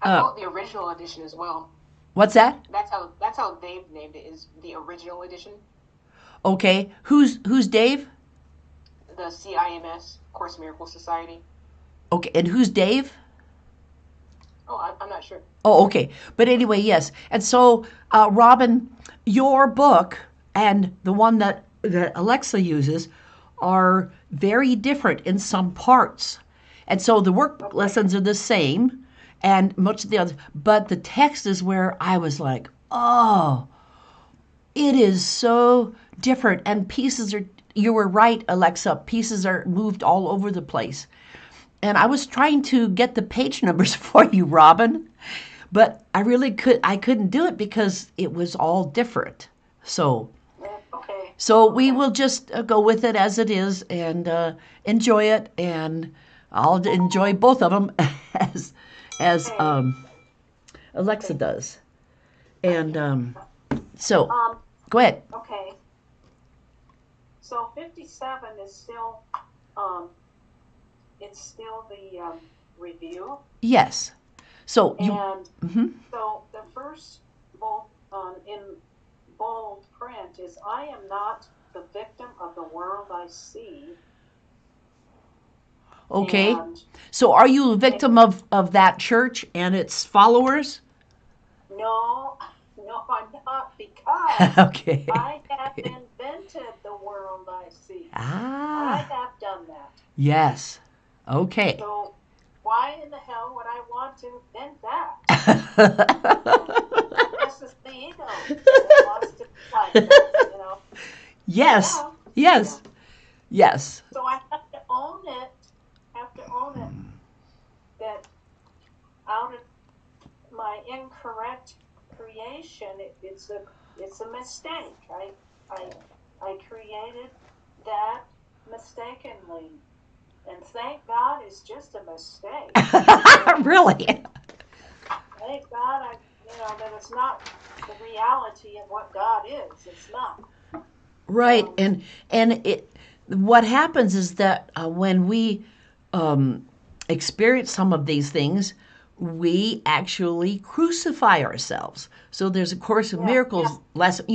call it the original edition as well. What's that? That's how they've named it, is the original edition. Okay. Who's Dave? The CIMS, Course in Miracles Society. Okay. And who's Dave? Oh, I'm not sure. Oh, okay. But anyway, yes. And so, Robin, your book and the one that Alexa uses are very different in some parts. And so the work lessons are the same and much of the others, but the text is where I was like, oh, it is so different. And pieces are, you were right, Alexa, pieces are moved all over the place. And I was trying to get the page numbers for you, Robin, but I couldn't do it because it was all different. So, Okay. so we will just go with it as it is and enjoy it, and I'll enjoy both of them as Alexa does. And so, go ahead. Okay. So 57 is still, it's still the review. Yes. So And you. so the first bold, in bold print is, I am not the victim of the world I see. Okay. And so are you a victim of that church and its followers? no, I'm not, because Okay. I have invented the world I see. I Ah. have done that. Yes. Okay. So why in the hell would I want to invent that? This is the ego that wants to like that. Yes. Yeah. Yes. Yeah. Yes. So I have to own it. That out of my incorrect creation, it's a mistake. I created that mistakenly, and thank God it's just a mistake. Really? Thank God that it's not the reality of what God is. It's not. Right. And what happens is that when we experience some of these things, we actually crucify ourselves. So there's a Course of Miracles lesson,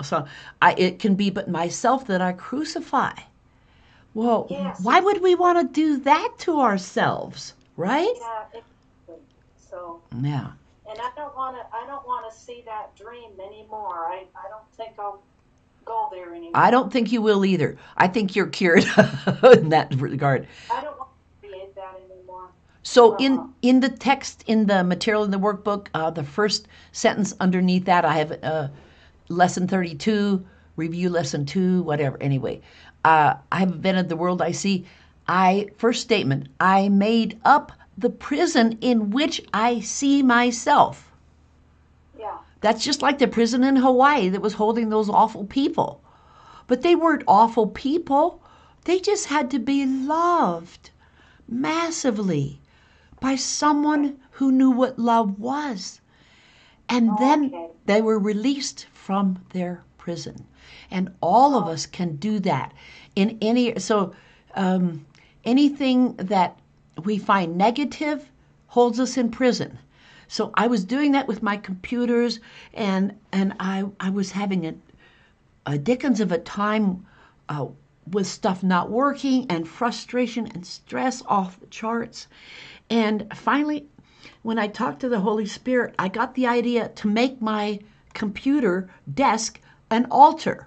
so it can be but myself that I crucify. Well, Yes. why would we want to do that to ourselves, right? Yeah. Exactly. So. Yeah. And I don't want to see that dream anymore. I don't think I'll go there anymore. I don't think you will either. I think you're cured in that regard. I don't want to create that anymore. So in the text, in the material in the workbook, the first sentence underneath that, I have lesson 32, review lesson 2, whatever. Anyway, I have invented the world I see. First statement, I made up the prison in which I see myself. Yeah. That's just like the prison in Hawaii that was holding those awful people. But they weren't awful people. They just had to be loved massively by someone who knew what love was. And then they were released from their prison. And all of us can do that in anything that we find negative holds us in prison. So I was doing that with my computers, and I was having a dickens of a time with stuff not working and frustration and stress off the charts. And finally, when I talked to the Holy Spirit, I got the idea to make my computer desk an altar.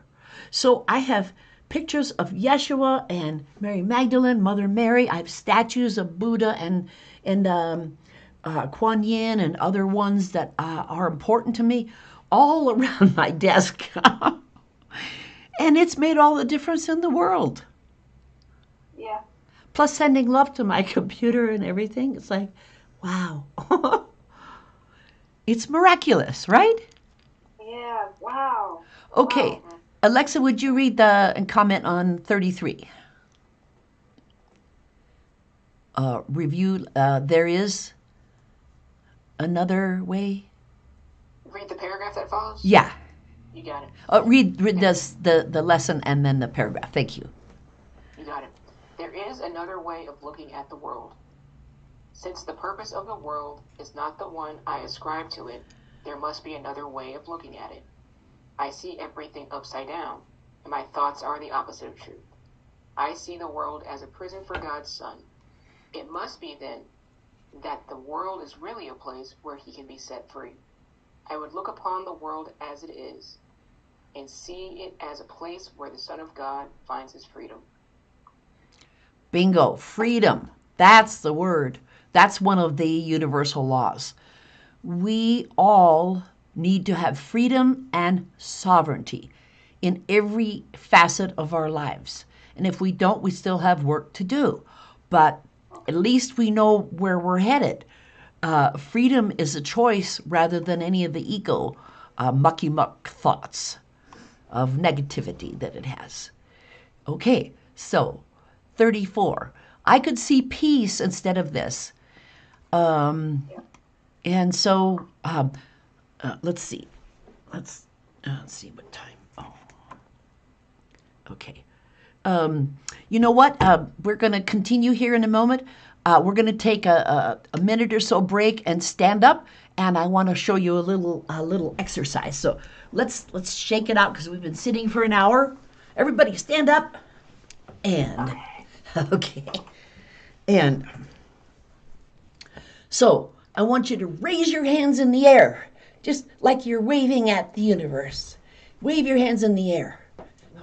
So I have pictures of Yeshua and Mary Magdalene, Mother Mary. I have statues of Buddha and Kuan Yin and other ones that are important to me all around my desk. And it's made all the difference in the world. Yeah. Plus sending love to my computer and everything. It's like, wow. It's miraculous, right? Yeah. Wow. Okay. Wow. Alexa, would you read and comment on 33? Review, there is another way. Read the paragraph that follows? Yeah. You got it. Read this, the lesson and then the paragraph. Thank you. You got it. There is another way of looking at the world. Since the purpose of the world is not the one I ascribe to it, there must be another way of looking at it. I see everything upside down, and my thoughts are the opposite of truth. I see the world as a prison for God's Son. It must be, then, that the world is really a place where he can be set free. I would look upon the world as it is, and see it as a place where the Son of God finds his freedom. Bingo. Freedom. That's the word. That's one of the universal laws. We all need to have freedom and sovereignty in every facet of our lives. And if we don't, we still have work to do. But at least we know where we're headed. Freedom is a choice rather than any of the ego mucky muck thoughts of negativity that it has. Okay, so 34. I could see peace instead of this. And so let's see. Let's see what time. Oh, okay. You know what? We're going to continue here in a moment. We're going to take a minute or so break and stand up, and I want to show you a little exercise. So let's shake it out because we've been sitting for an hour. Everybody stand up. And okay. And so I want you to raise your hands in the air, just like you're waving at the universe. Wave your hands in the air,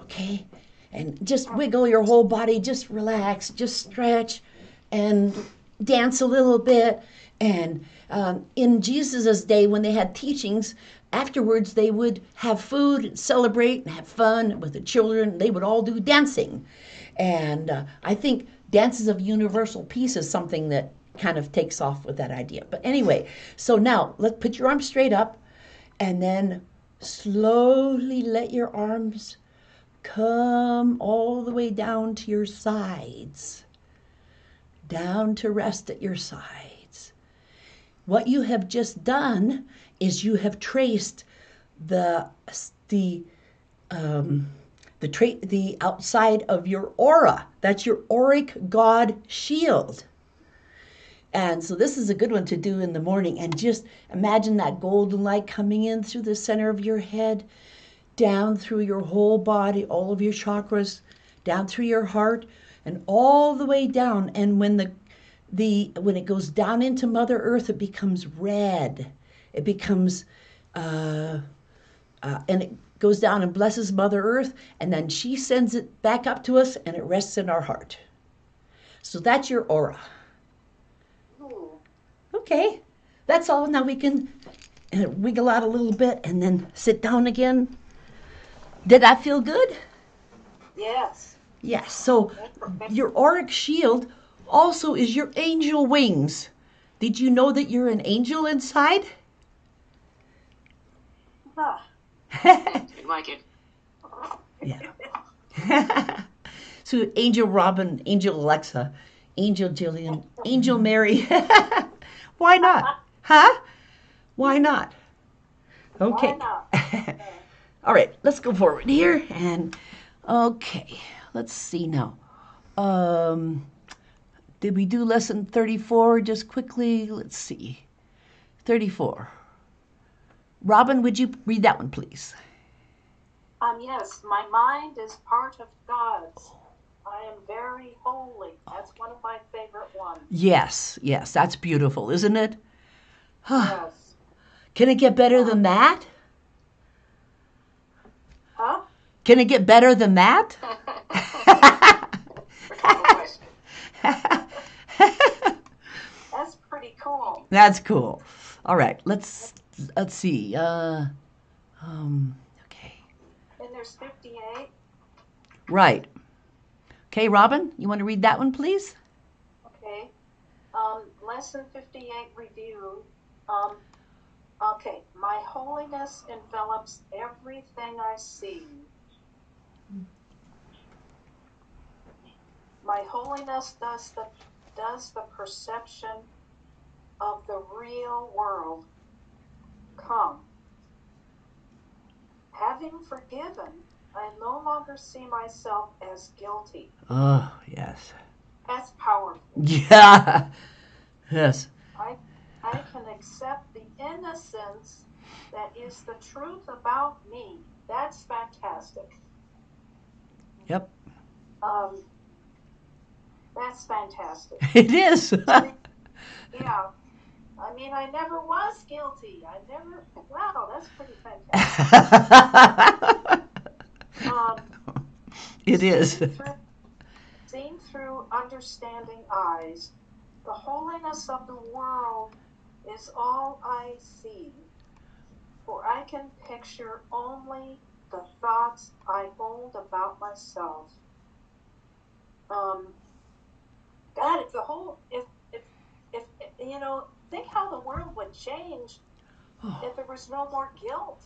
okay? And just wiggle your whole body, just relax, just stretch, and dance a little bit. And in Jesus' day, when they had teachings, afterwards they would have food, and celebrate, and have fun with the children. They would all do dancing. And I think dances of universal peace is something that kind of takes off with that idea. But anyway, so now let's put your arms straight up and then slowly let your arms come all the way down to your sides, down to rest at your sides. What you have just done is you have traced the outside of your aura. That's your auric God shield. And so this is a good one to do in the morning. And just imagine that golden light coming in through the center of your head, down through your whole body, all of your chakras, down through your heart, and all the way down. And when when it goes down into Mother Earth, it becomes red. It becomes and it goes down and blesses Mother Earth, and then she sends it back up to us, and it rests in our heart. So that's your aura. Okay, that's all. Now we can wiggle out a little bit and then sit down again. Did that feel good? Yes. Yes, so your auric shield also is your angel wings. Did you know that you're an angel inside? Huh. Like it. Yeah. So Angel Robin, Angel Alexa, Angel Jillian, Angel Mary. Why not? Huh? Why not? Okay. Why not? All right, let's go forward here. And okay, let's see now. Did we do lesson 34 just quickly? Let's see. 34. Robin, would you read that one, please? Yes, my mind is part of God's. I am very holy. That's one of my favorite ones. Yes, that's beautiful, isn't it? Yes. Can it get better than that? Huh? Can it get better than that? That's pretty cool. That's cool. All right, let's see. Okay. And there's 58. Right. Okay, Robin, you want to read that one, please? Okay. Lesson 58 review. Okay. My holiness envelops everything I see. My holiness does the perception of the real world come. Having forgiven, I no longer see myself as guilty. Oh, yes. That's powerful. Yeah. Yes. I can accept the innocence that is the truth about me. That's fantastic. Yep. That's fantastic. It is. Yeah. I mean, I never was guilty. Wow, that's pretty fantastic. It is. seen through understanding eyes, the holiness of the world is all I see, for I can picture only the thoughts I hold about myself. Um, God, if the whole, if think how the world would change if there was no more guilt.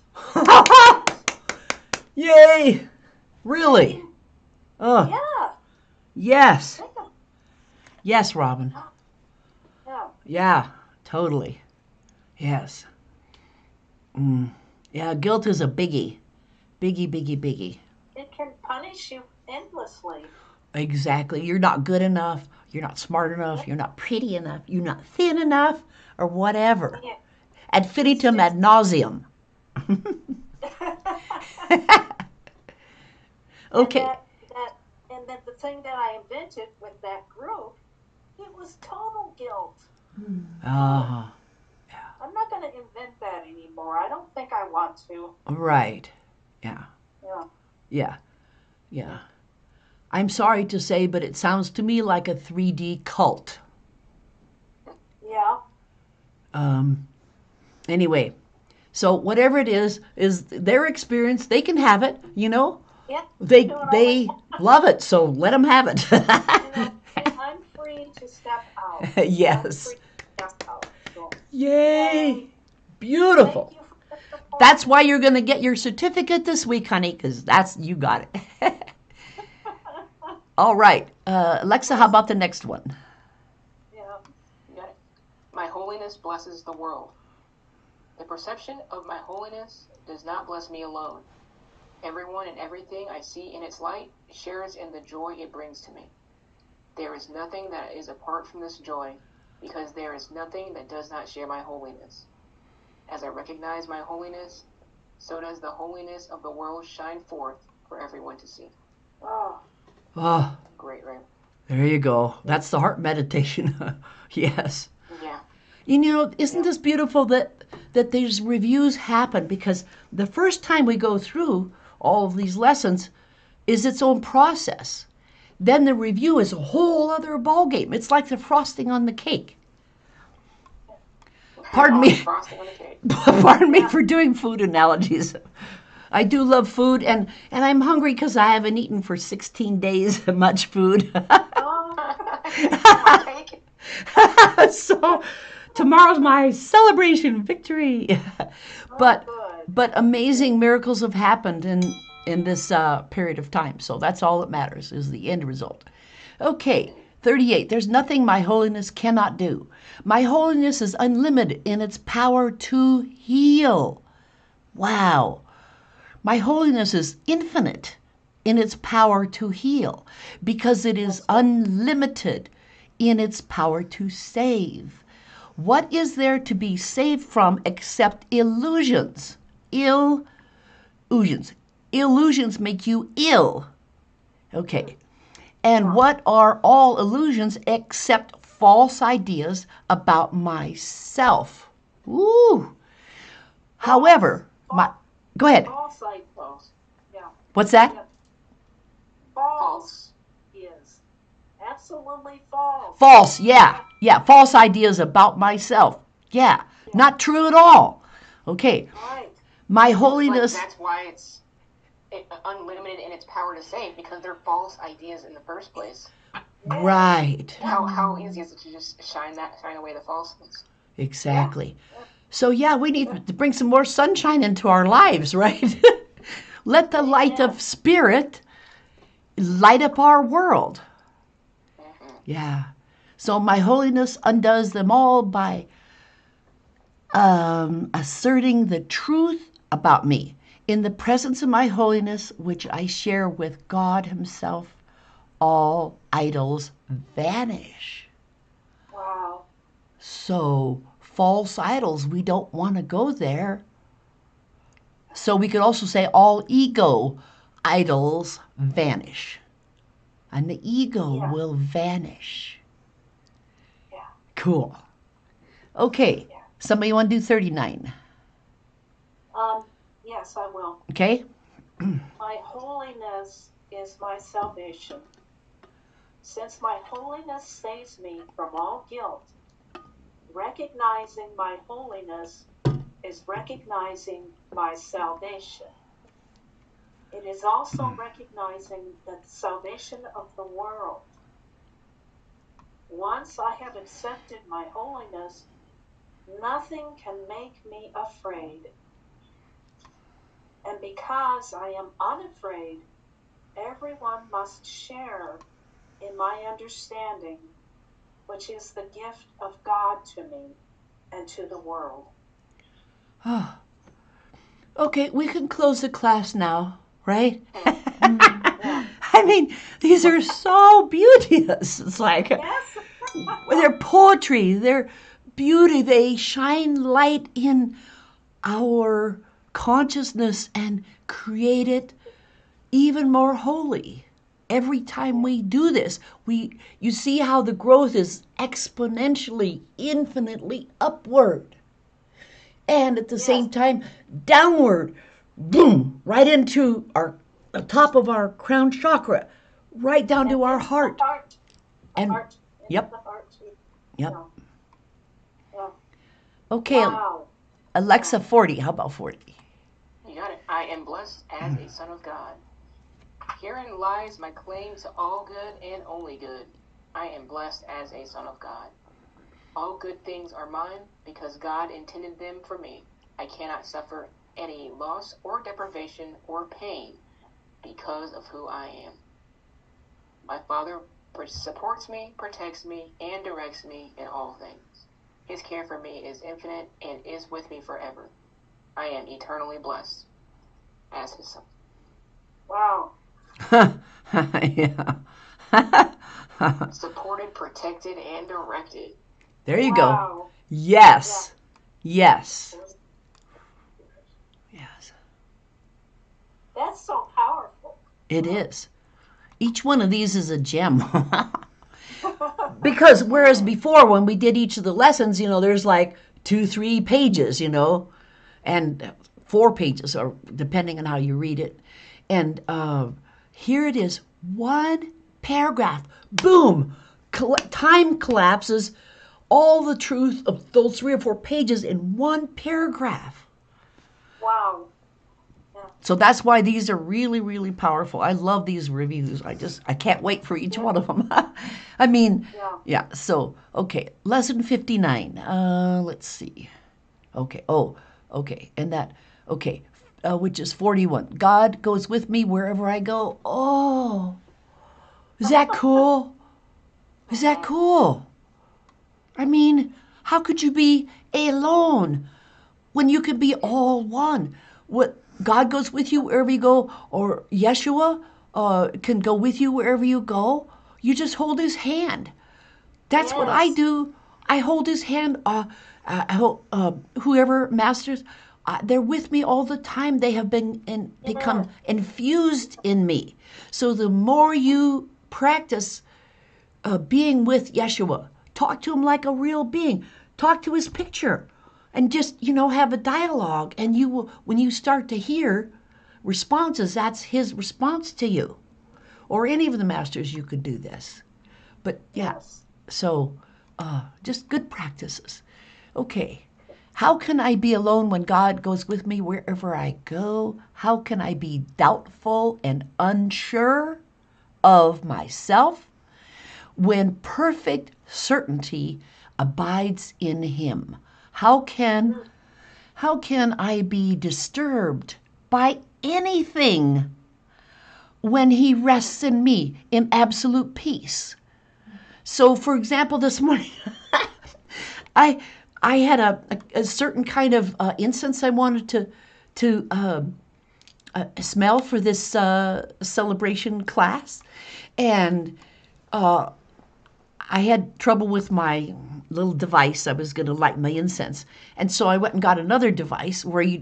Yay! Really? Oh, Yeah. yes. Think of, Yes, Robin. yeah. Yeah, totally. Yes. Yeah, guilt is a biggie. Biggie, biggie, biggie. It can punish you endlessly. Exactly. You're not good enough. You're not smart enough. You're not pretty enough. You're not thin enough, or whatever. Yeah. Ad infinitum, ad nauseum. And Okay. that the thing that I invented with that group, it was total guilt. Uh, I'm not going to invent that anymore. I don't think I want to. right. Yeah. Yeah. Yeah. Yeah. I'm sorry to say, but it sounds to me like a 3D cult. Yeah. Anyway, so whatever it is their experience. They can have it, you know. Yeah. They love it, so let them have it. And I'm free to step out. Yes. I'm free to step out. So, Yay! Beautiful. thank you for the support. That's why you're going to get your certificate this week, honey, because you got it. All right. Alexa, how about the next one? Yeah. You got it. My holiness blesses the world. The perception of my holiness does not bless me alone. Everyone and everything I see in its light shares in the joy it brings to me. There is nothing that is apart from this joy, because there is nothing that does not share my holiness. As I recognize my holiness, so does the holiness of the world shine forth for everyone to see. Oh. Oh, Great, right? there you go. That's the heart meditation. Yes. Yeah. You know, isn't this beautiful that these reviews happen? Because the first time we go through all of these lessons is its own process. Then the review is a whole other ballgame. It's like the frosting on the cake. Pardon me. Frosting on the cake. Pardon me for doing food analogies. I do love food, and I'm hungry because I haven't eaten for 16 days much food. Oh. So tomorrow's my celebration victory. But Good. but amazing miracles have happened in this period of time. So that's all that matters is the end result. Okay, 38. There's nothing my holiness cannot do. My holiness is unlimited in its power to heal. Wow. My holiness is infinite in its power to heal because it is unlimited in its power to save. What is there to be saved from except illusions? Illusions. Illusions make you ill. Okay. And what are all illusions except false ideas about myself? Ooh. However, go ahead. False ideas. Yeah. What's that? Yeah. False is absolutely false. False, yeah. Yeah, false ideas about myself. Yeah, not true at all. Okay. Right. My But holiness. that's why it's unlimited in its power to save, because they're false ideas in the first place. Right. How easy is it to just shine away the falseness? Exactly. So yeah, we need to bring some more sunshine into our lives, right? Let the light of spirit light up our world. Yeah. So my holiness undoes them all by asserting the truth about me. In the presence of my holiness, which I share with God himself, all idols vanish. Wow. So false idols, we don't want to go there. So we could also say all ego idols vanish. And the ego will vanish. Yeah. Cool. Okay. Somebody want to do 39? Yes, I will. Okay. My holiness is my salvation. Since my holiness saves me from all guilt, recognizing my holiness is recognizing my salvation. It is also recognizing the salvation of the world. Once I have accepted my holiness, nothing can make me afraid. And because I am unafraid, everyone must share in my understanding, which is the gift of God to me and to the world. Oh. Okay, we can close the class now, right? Yeah. I mean, these are so beauteous. It's like Yes. they're poetry, they're beauty, they shine light in our consciousness and create it even more holy. Every time we do this, you see how the growth is exponentially, infinitely upward. And at the same time, downward, boom, right into the top of our crown chakra, right down to our heart. And yep, The heart too. yep. Yeah. Okay, Wow. Alexa, 40. How about 40? You got it. I am blessed as a son of God. Herein lies my claim to all good and only good. I am blessed as a son of God. All good things are mine because God intended them for me. I cannot suffer any loss or deprivation or pain because of who I am. My Father supports me, protects me, and directs me in all things. His care for me is infinite and is with me forever. I am eternally blessed as his son. Wow. Yeah. Supported, protected, and directed. There you Wow. go. Yes. Yes. Yes. That's so powerful. It is. Each one of these is a gem. Because whereas before when we did each of the lessons, there's like 2, 3 pages, and 4 pages, or depending on how you read it. And here it is, one paragraph. Boom! Time collapses all the truth of those 3 or 4 pages in one paragraph. Wow. So that's why these are really, really powerful. I love these reviews. I can't wait for each one of them. I mean, yeah. So, okay, lesson 59. Let's see. Okay. Oh, okay. And that, okay, which is 41. God goes with me wherever I go. Oh, is that cool? Is that cool? I mean, how could you be alone when you can be all one? What, God goes with you wherever you go, or Yeshua can go with you wherever you go. You just hold his hand. That's what I do. I hold his hand. Whoever masters, they're with me all the time. They have become infused in me. So the more you practice being with Yeshua, talk to him like a real being. Talk to his picture. And just, have a dialogue. And you will, when you start to hear responses, that's his response to you. Or any of the masters, you could do this. But yeah, so just good practices. Okay. How can I be alone when God goes with me wherever I go? How can I be doubtful and unsure of myself when perfect certainty abides in him? How can I be disturbed by anything when he rests in me in absolute peace? So, for example, this morning, I had a certain kind of incense I wanted to smell for this celebration class, and I had trouble with my little device. I was going to light my incense. And so I went and got another device where you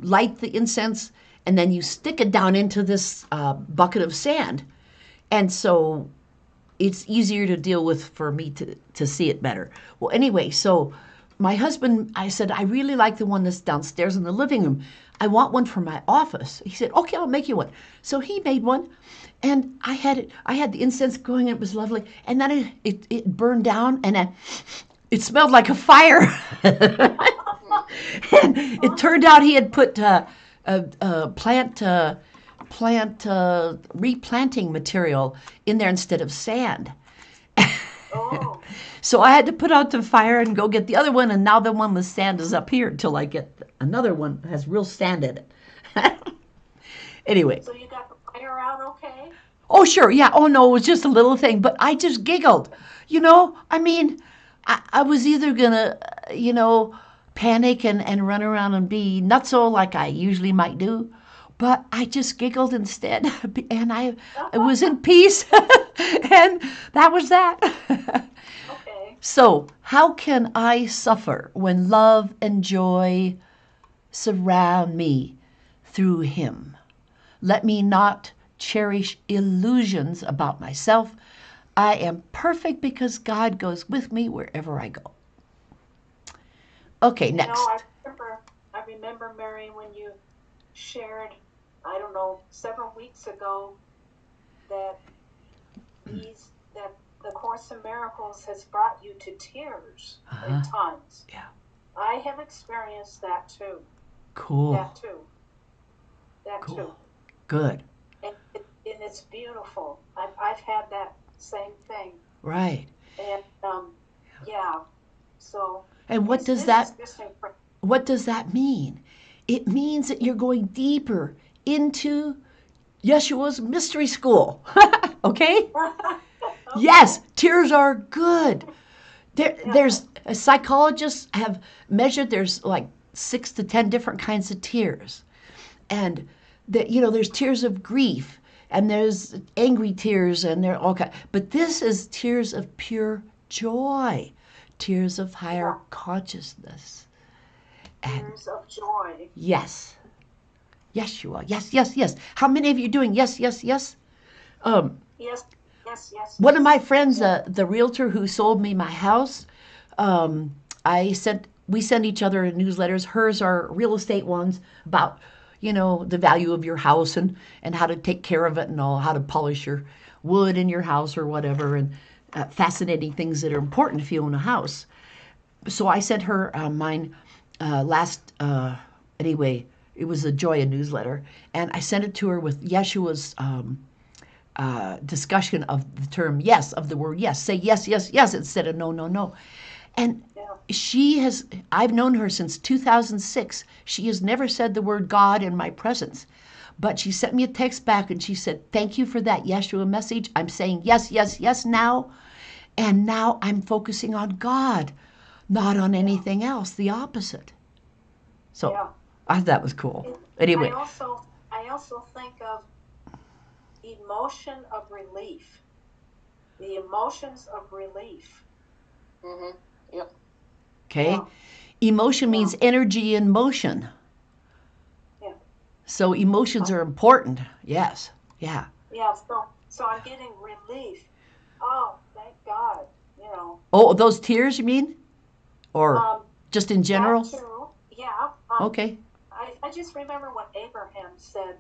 light the incense and then you stick it down into this bucket of sand. And so it's easier to deal with for me to see it better. Well, anyway, so my husband, I said, I really like the one that's downstairs in the living room. I want one for my office. He said, okay, I'll make you one. So he made one, and I had the incense going, and it was lovely. And then it burned down, and it smelled like a fire. And it turned out he had put plant replanting material in there instead of sand. Oh. So I had to put out the fire and go get the other one, and now the one with sand is up here until I get another one that has real sand in it. Anyway. So you got the fire out okay? Oh, sure, yeah. Oh, no, it was just a little thing, but I just giggled. I mean, I was either going to, panic and run around and be nutso like I usually might do, but I just giggled instead, and I was in peace, and that was that. Okay. So, how can I suffer when love and joy surround me through Him? Let me not cherish illusions about myself. I am perfect because God goes with me wherever I go. Okay, next. I remember, Mary, when you shared, I don't know, several weeks ago, that the Course in Miracles has brought you to tears at times. Yeah. I have experienced that too. Cool. That Cool. too. Good. And it's beautiful. I've had that same thing. Right. And yeah. So. And what does that mean? It means that you're going deeper into Yeshua's mystery school. Okay? Yes, tears are good. There's psychologists have measured there's like 6 to 10 different kinds of tears. And there's tears of grief, and there's angry tears, and they're all kind. But this is tears of pure joy, tears of higher consciousness. Tears of joy. Yes. Yeshua. Yes, yes, yes. How many of you are doing yes, yes, yes? Yes. One of my friends, the realtor who sold me my house, we send each other newsletters. Hers are real estate ones about, the value of your house and how to take care of it and all, how to polish your wood in your house or whatever, and fascinating things that are important if you own a house. So I sent her mine anyway, it was a Joya newsletter, and I sent it to her with Yeshua's discussion of the term yes, of the word yes. Say yes, yes, yes instead of no, no, no. And I've known her since 2006. She has never said the word God in my presence. But she sent me a text back and she said, thank you for that Yeshua message. I'm saying yes, yes, yes now. And now I'm focusing on God, not on anything else, the opposite. So I thought that was cool. Anyway. I also think of emotion of relief. The emotions of relief. Mm-hmm. Yep. Okay. Yeah. Emotion means energy in motion. Yeah. So emotions are important. Yes. Yeah. Yeah. So I'm getting relief. Oh, thank God. Oh, those tears you mean? Or just in general? That too. Yeah. Okay. I just remember what Abraham said.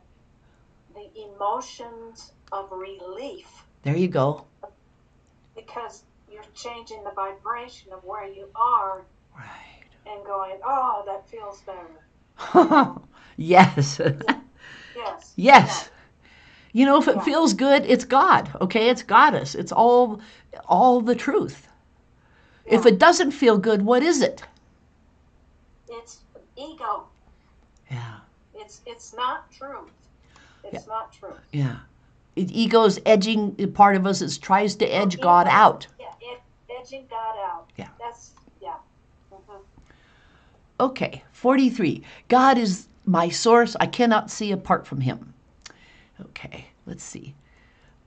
The emotions of relief. There you go. Because you're changing the vibration of where you are. Right. And going, oh, that feels better. Yes. Yes. Yes. Yeah. If it feels good, it's God. Okay, it's Goddess. It's all the truth. Yeah. If it doesn't feel good, what is it? It's ego. Yeah. It's not truth. It's not truth. Yeah. Ego's edging part of us. It tries to edge God out. Yeah, edging God out. Yeah. Mm-hmm. Okay, 43. God is my source. I cannot see apart from Him. Okay, let's see.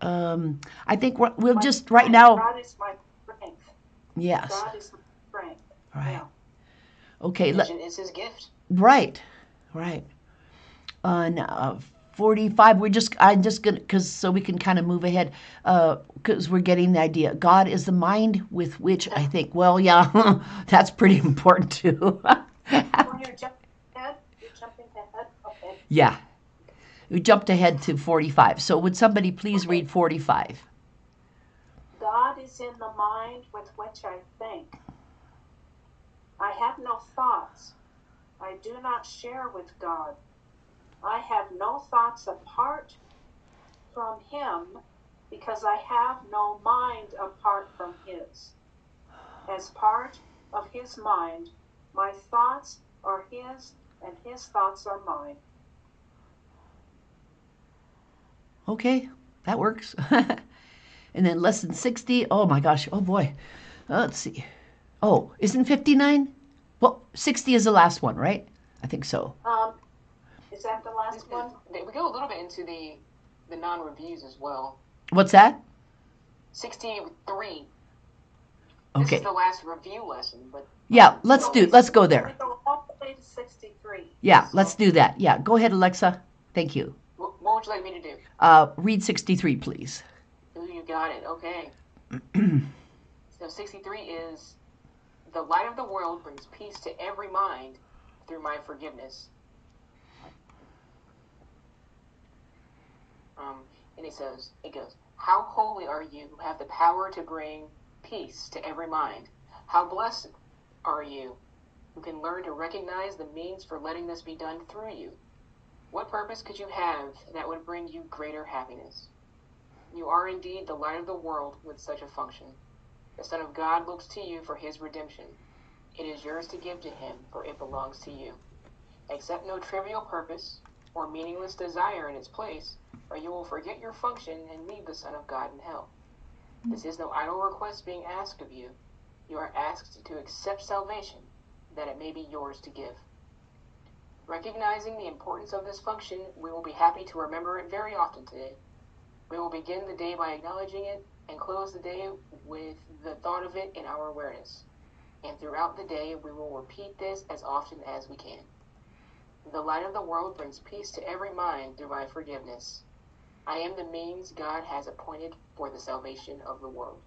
I think we'll just right now. God is my strength. Yes. God is my strength. Right. Yeah. Okay. Vision is His gift. Right. On 45. I'm just going to, because so we can kind of move ahead, because we're getting the idea. God is the mind with which I think. Well, yeah, that's pretty important too. When you're jumping ahead, okay. Yeah. We jumped ahead to 45. So would somebody please read 45? God is in the mind with which I think. I have no thoughts I do not share with God. I have no thoughts apart from Him because I have no mind apart from His. As part of His mind, my thoughts are His and His thoughts are mine. Okay, that works. And then lesson 60. Oh my gosh. Oh boy. Let's see. Oh, isn't 59? Well, 60 is the last one, right? I think so. Is that the last one? We go a little bit into the non-reviews as well. What's that? 63. Okay. This is the last review lesson, but yeah, let's go there. We go all the way to 63. Yeah, let's do that. Yeah, go ahead, Alexa. Thank you. What would you like me to do? Read 63, please. You got it. Okay. So 63 is, the light of the world brings peace to every mind through my forgiveness. And it goes, how holy are you who have the power to bring peace to every mind? How blessed are you who can learn to recognize the means for letting this be done through you? What purpose could you have that would bring you greater happiness? You are indeed the light of the world with such a function. The Son of God looks to you for his redemption. It is yours to give to him, for it belongs to you. Accept no trivial purpose or meaningless desire in its place, or you will forget your function and leave the Son of God in hell. This is no idle request being asked of you. You are asked to accept salvation, that it may be yours to give. Recognizing the importance of this function, we will be happy to remember it very often today. We will begin the day by acknowledging it and close the day with the thought of it in our awareness. And throughout the day, we will repeat this as often as we can. The light of the world brings peace to every mind through my forgiveness. I am the means God has appointed for the salvation of the world.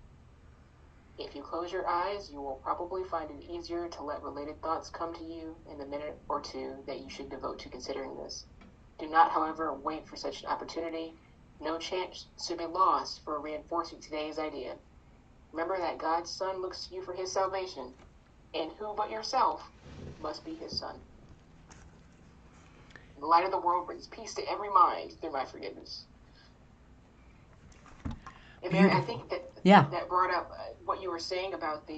If you close your eyes, you will probably find it easier to let related thoughts come to you in the minute or two that you should devote to considering this. Do not, however, wait for such an opportunity. No chance should be lost for reinforcing today's idea. Remember that God's Son looks to you for his salvation, and who but yourself must be his son. The light of the world brings peace to every mind through my forgiveness. And Mary, I think that brought up what you were saying about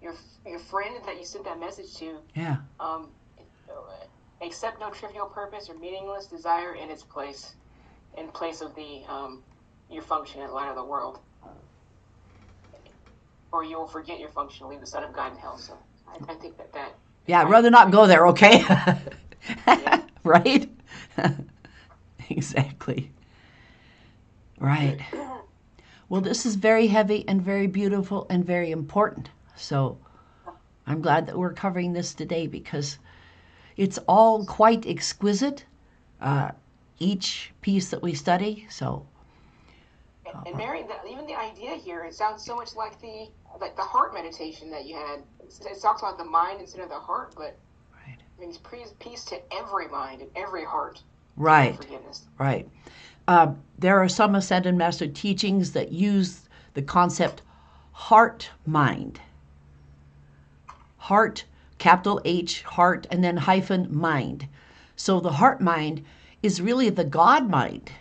your friend that you sent that message to. Yeah. Accept no trivial purpose or meaningless desire in its place, in place of your function in the light of the world, or you will forget your function and leave the Son of God in hell. So I think that. Yeah, I'd rather not go there. Okay. Yeah. Right. Exactly. Right. Well, this is very heavy and very beautiful and very important. So I'm glad that we're covering this today because it's all quite exquisite, each piece that we study. So. And Mary, even the idea here, it sounds so much like the heart meditation that you had. It talks about the mind instead of the heart, but right. It means peace to every mind and every heart. Right. Forgiveness. Right. There are some Ascended Master teachings that use the concept heart-mind. Heart, capital H, heart, and then hyphen mind. So the heart-mind is really the God-mind.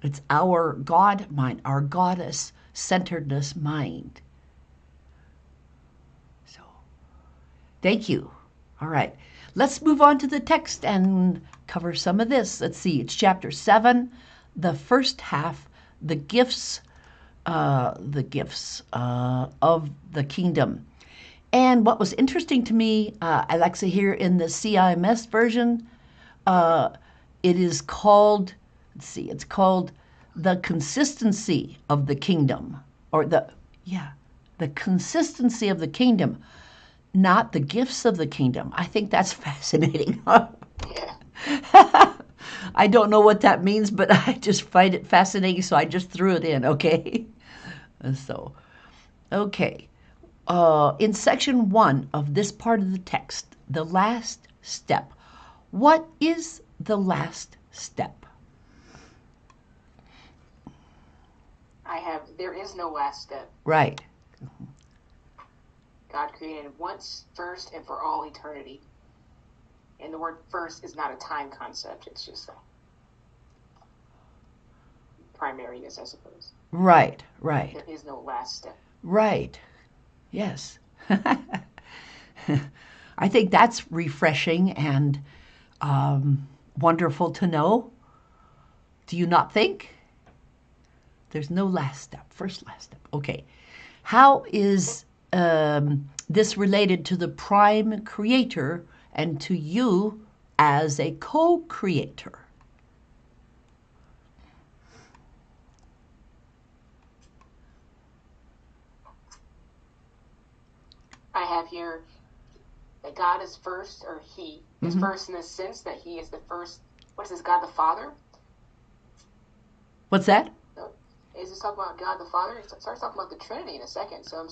It's our God-mind, our goddess-centeredness mind. So, thank you. All right. Let's move on to the text and cover some of this. Let's see. It's chapter 7. The first half, the gifts of the kingdom. And what was interesting to me, Alexa, here in the CIMS version, it is called, it's called the consistency of the kingdom, or the consistency of the kingdom, not the gifts of the kingdom. I think that's fascinating. Yeah. I don't know what that means, but I just find it fascinating, so I just threw it in, okay? So, okay. In section 1 of this part of the text, the last step. What is the last step? There is no last step. Right. God created once, first, and for all eternity. And the word first is not a time concept. It's just a primariness, I suppose. Right, right. There is no last step. Right. Yes. I think that's refreshing and wonderful to know. Do you not think? There's no last step. First, last step. Okay. How is this related to the prime creator and to you as a co-creator? I have here that God is first, or he is first in the sense that he is the first. What is this, God the Father? What's that? Is this talking about God the Father? It starts talking about the Trinity in a second. So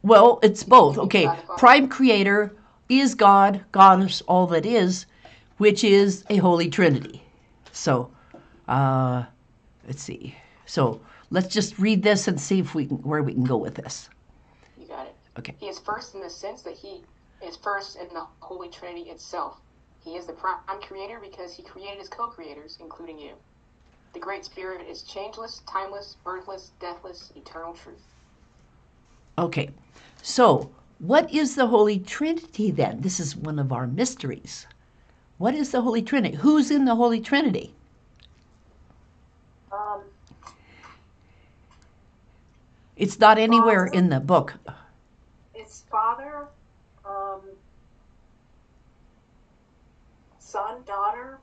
well, it's both. Okay, prime creator is God, goddess, all that is, which is a holy trinity. So, let's see. So let's just read this and see if where we can go with this. You got it. Okay. He is first in the sense that he is first in the holy trinity itself. He is the prime creator because he created his co-creators, including you. The Great Spirit is changeless, timeless, birthless, deathless, eternal truth. Okay, so what is the Holy Trinity then? This is one of our mysteries. What is the Holy Trinity? Who's in the Holy Trinity? It's not anywhere Father, in the book. It's Father, Son, Daughter.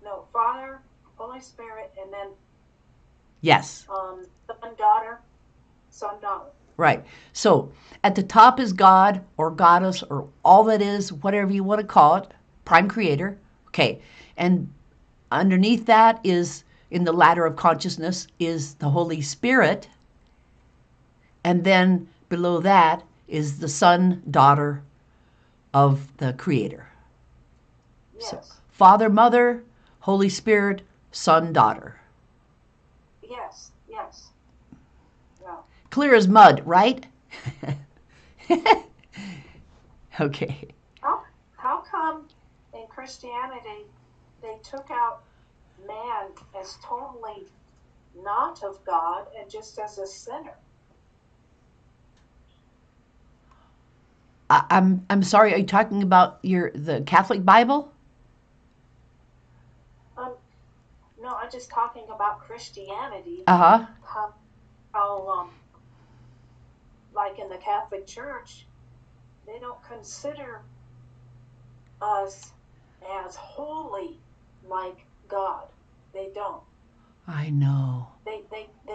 No, Father, Holy Spirit, and then Yes. Son, Daughter, Son, Daughter. Right. So at the top is God or goddess or all that is, whatever you want to call it, prime creator. Okay. And underneath that is, in the ladder of consciousness, is the Holy Spirit. And then below that is the son, daughter of the creator. Yes. So, Father, Mother, Holy Spirit, Son, Daughter. Yes. Yes. Yeah. Clear as mud, right? Okay. How come in Christianity they took out man as totally not of God and just as a sinner? I'm sorry. Are you talking about the Catholic Bible? No, I'm just talking about Christianity. Uh-huh. How like in the Catholic Church, they don't consider us as holy like God. They don't. I know. They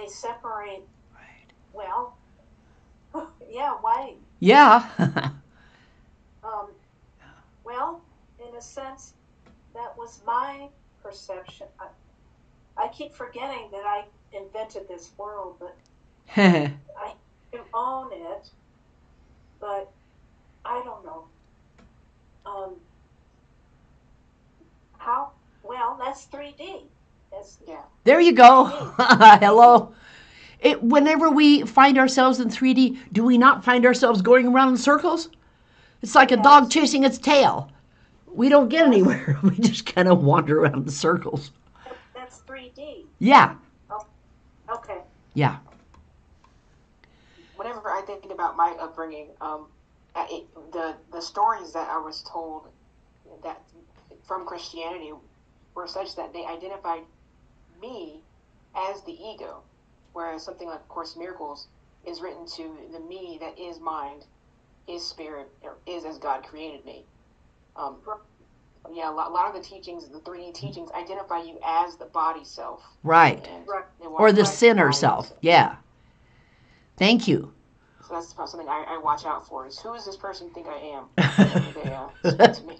separate. Right. Well, yeah. Why? Yeah. Well, in a sense, that was my perception. I keep forgetting that I invented this world, but I can own it. But I don't know. How? Well, that's 3D. Yeah. There you go. Hello. Whenever we find ourselves in 3D, do we not find ourselves going around in circles? It's like a dog chasing its tail. We don't get anywhere. We just kind of wander around in circles. That's 3D. Yeah. Oh, okay. Yeah. Whenever I think about my upbringing, the stories that I was told that from Christianity were such that they identified me as the ego, whereas something like Course in Miracles is written to the me that is mind, is spirit, or is as God created me. Yeah, a lot of the teachings, the 3D teachings, identify you as the body self. Right. Or the sinner self. Yeah. Thank you. So that's something I watch out for, is who does this person think I am? They speak to me.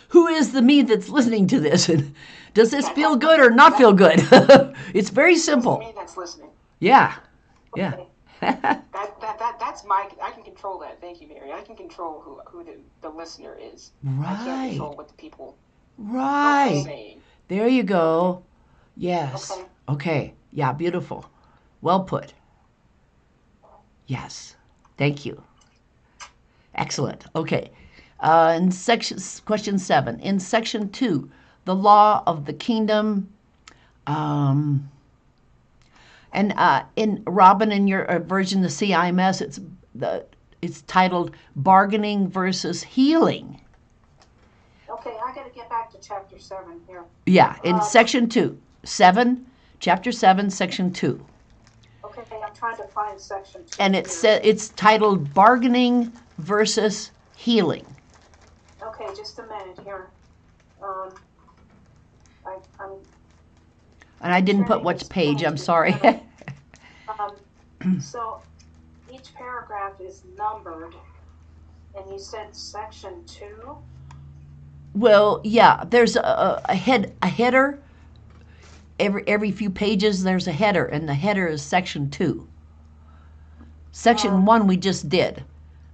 Who is the me that's listening to this? And does this feel good or not feel good? It's very simple. It's me that's listening. Yeah. Yeah. Okay. That's my. I can control that. Thank you, Mary. I can control who the listener is. I can't control what the people are saying. There you go. Yes. Okay. Okay. Yeah, beautiful. Well put. Yes. Thank you. Excellent. Okay. In question 7, in section 2, the law of the kingdom. And in Robin, in your version, the CIMS, it's titled bargaining versus healing. Okay, I got to get back to chapter 7 here. Yeah, in section 2, chapter 7, section 2. Okay, I'm trying to find section 2. And it's titled bargaining versus healing. Okay, just a minute here. I'm and I didn't put which page, I'm sorry. So each paragraph is numbered, and you said section 2? Well, yeah, there's a header. Every few pages there's a header, and the header is section 2. Section 1 we just did,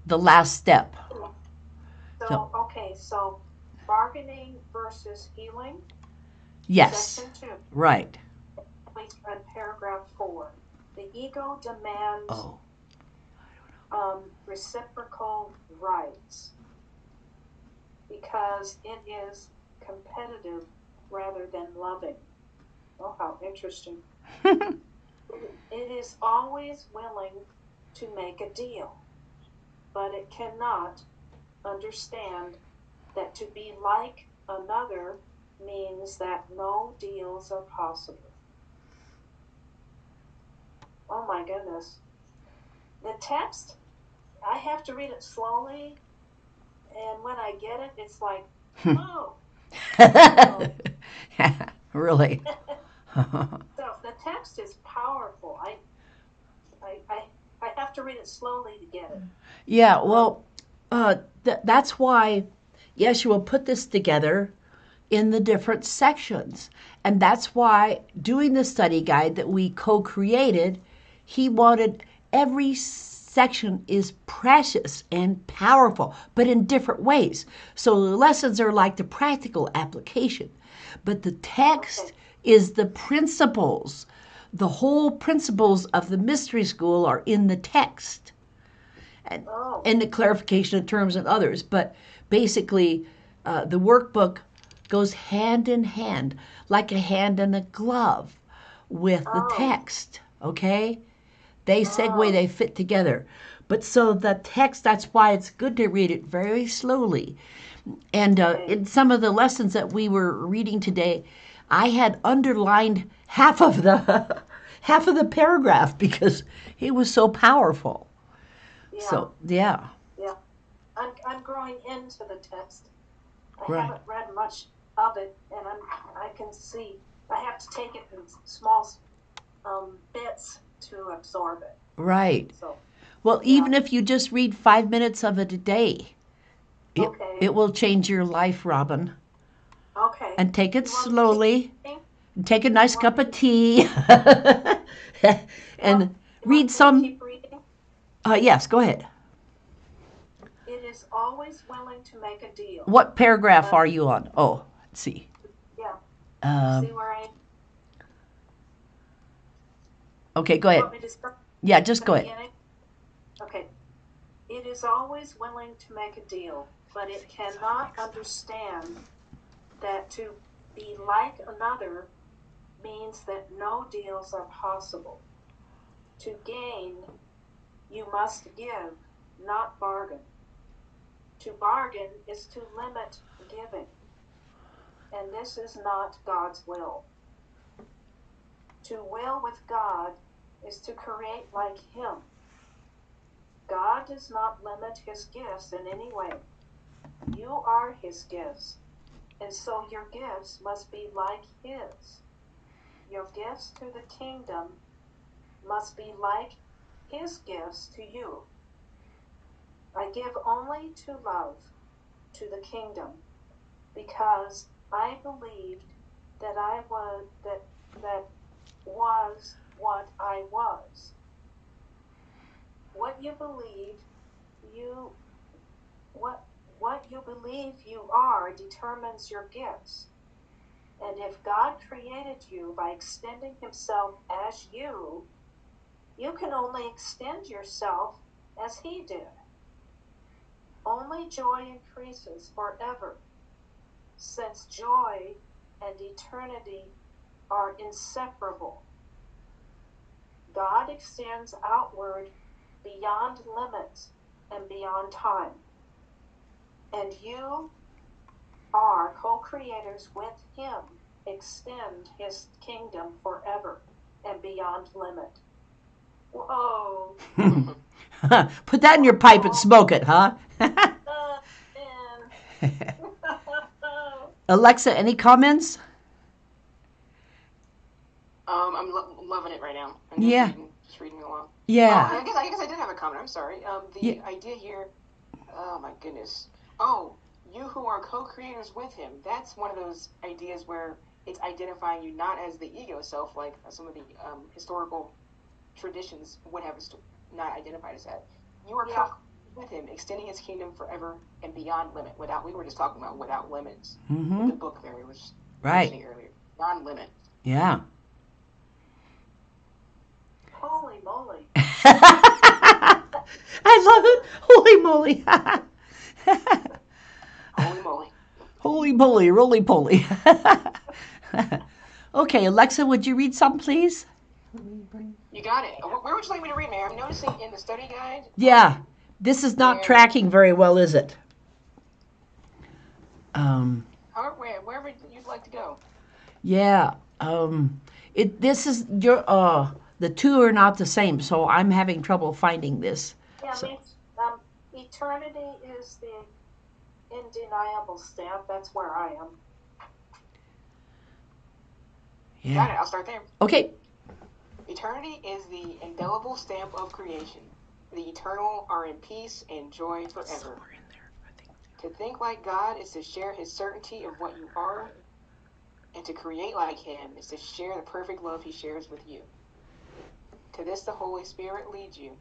the last step. So bargaining versus healing? Yes. Section 2. Right. Please read paragraph 4. The ego demands reciprocal rights because it is competitive rather than loving. Oh, how interesting. It is always willing to make a deal, but it cannot understand that to be like another means that no deals are possible. Oh my goodness. The text, I have to read it slowly, and when I get it, it's like, oh. Really? So the text is powerful. I have to read it slowly to get it. Yeah, well, that's why Yeshua put this together in the different sections. And that's why doing the study guide that we co-created, he wanted every section is precious and powerful, but in different ways. So the lessons are like the practical application, but the text is the principles. The whole principles of the mystery school are in the text. And the clarification of terms and others. But basically, the workbook goes hand in hand, like a hand in a glove with the text, okay? They segue, they fit together. But so the text, that's why it's good to read it very slowly. And in some of the lessons that we were reading today, I had underlined half of the paragraph because it was so powerful. Yeah. So, yeah. Yeah. I'm growing into the text. I Right. haven't read much of it, and I can see I have to take it in small bits to absorb it. Right. So, well, even if you just read 5 minutes of it a day, it will change your life, Robin. Okay. And take it slowly. Take a nice cup of tea. And read some. Keep reading? Yes, go ahead. It is always willing to make a deal. What paragraph are you on? Oh, let's see. Yeah. See where I... Okay, go ahead. Want me to start Yeah, just at go the ahead. beginning? Okay. It is always willing to make a deal, but it cannot understand that to be like another means that no deals are possible. To gain, you must give, not bargain. To bargain is to limit giving, and this is not God's will. To will with God is to create like Him. God does not limit His gifts in any way. You are His gifts, and so your gifts must be like His. Your gifts to the kingdom must be like His gifts to you. I give only to love. to the kingdom, because I believed that I was that was what I was. What you believe you what you believe you are determines your gifts. And if God created you by extending himself as you can only extend yourself as he did. Only joy increases forever, since joy and eternity are inseparable. God extends outward beyond limits and beyond time. And you are co-creators with him. Extend his kingdom forever and beyond limit. Whoa. Put that in your pipe and smoke it, huh? Alexa, any comments? I'm loving it right now. I'm just reading along. Yeah. I guess I did have a comment. I'm sorry. The idea here. Oh my goodness. Oh, you who are co-creators with him. That's one of those ideas where it's identifying you not as the ego self, like some of the historical traditions would have not identified as that. You are with him, extending his kingdom forever and beyond limit. We were just talking about without limits. Mm-hmm. The book there was mentioning earlier. Non-limit. Yeah. Holy moly. I love it. Holy moly. Holy moly. Holy moly, roly poly. Okay, Alexa, would you read some, please? You got it. Where would you like me to read, Mary? I'm noticing in the study guide. Yeah. This is not tracking very well, is it? Wherever you'd like to go. Yeah. This is the two are not the same, so I'm having trouble finding this. Yeah, so. Eternity is the indeniable stamp. That's where I am. Yeah. Got it. I'll start there. Okay. Eternity is the indelible stamp of creation. The eternal are in peace and joy forever. To think like God is to share his certainty of what you are, and to create like him is to share the perfect love he shares with you. To this the Holy Spirit leads you,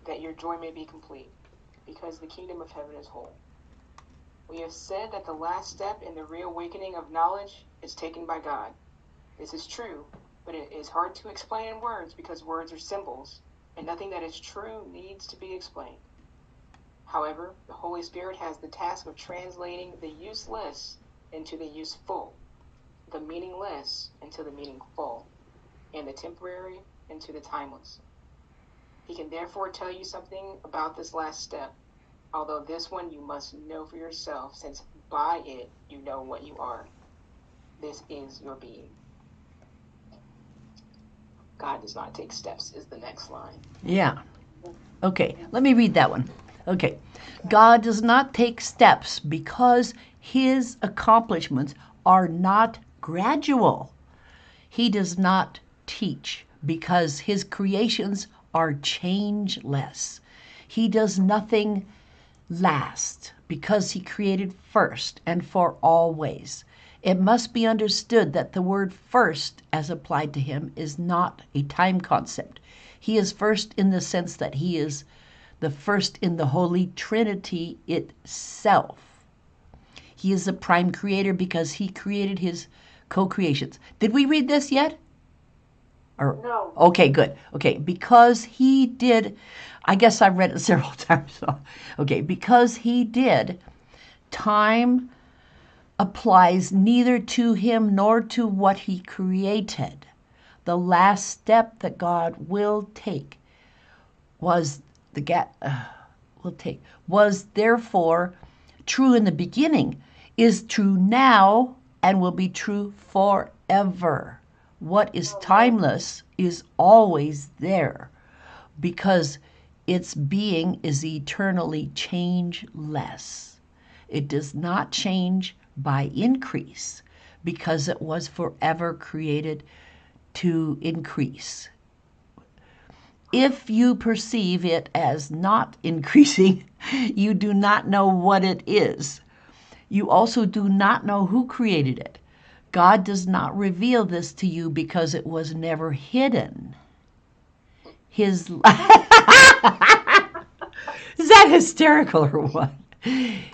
that your joy may be complete, because the kingdom of heaven is whole. We have said that the last step in the reawakening of knowledge is taken by God. This is true, but it is hard to explain in words because words are symbols, and nothing that is true needs to be explained. However, the Holy Spirit has the task of translating the useless into the useful, the meaningless into the meaningful, and the temporary into the timeless. He can therefore tell you something about this last step, although this one you must know for yourself, since by it you know what you are. This is your being. God does not take steps is the next line. Yeah. Okay, let me read that one. Okay. God does not take steps because his accomplishments are not gradual. He does not teach because his creations are changeless. He does nothing last because he created first and for always. It must be understood that the word first, as applied to him, is not a time concept. He is first in the sense that he is the first in the Holy Trinity itself. He is the prime creator because he created his co-creations. Did we read this yet? No. Okay, good. Okay, because he did, I guess I've read it several times. So, okay, because he did, time applies neither to him nor to what he created. The last step that God will take was therefore true in the beginning, is true now, and will be true forever. What is timeless is always there because its being is eternally changeless. It does not change by increase because it was forever created to increase. If you perceive it as not increasing, you do not know what it is. You also do not know who created it. God does not reveal this to you because it was never hidden. His is that hysterical or what?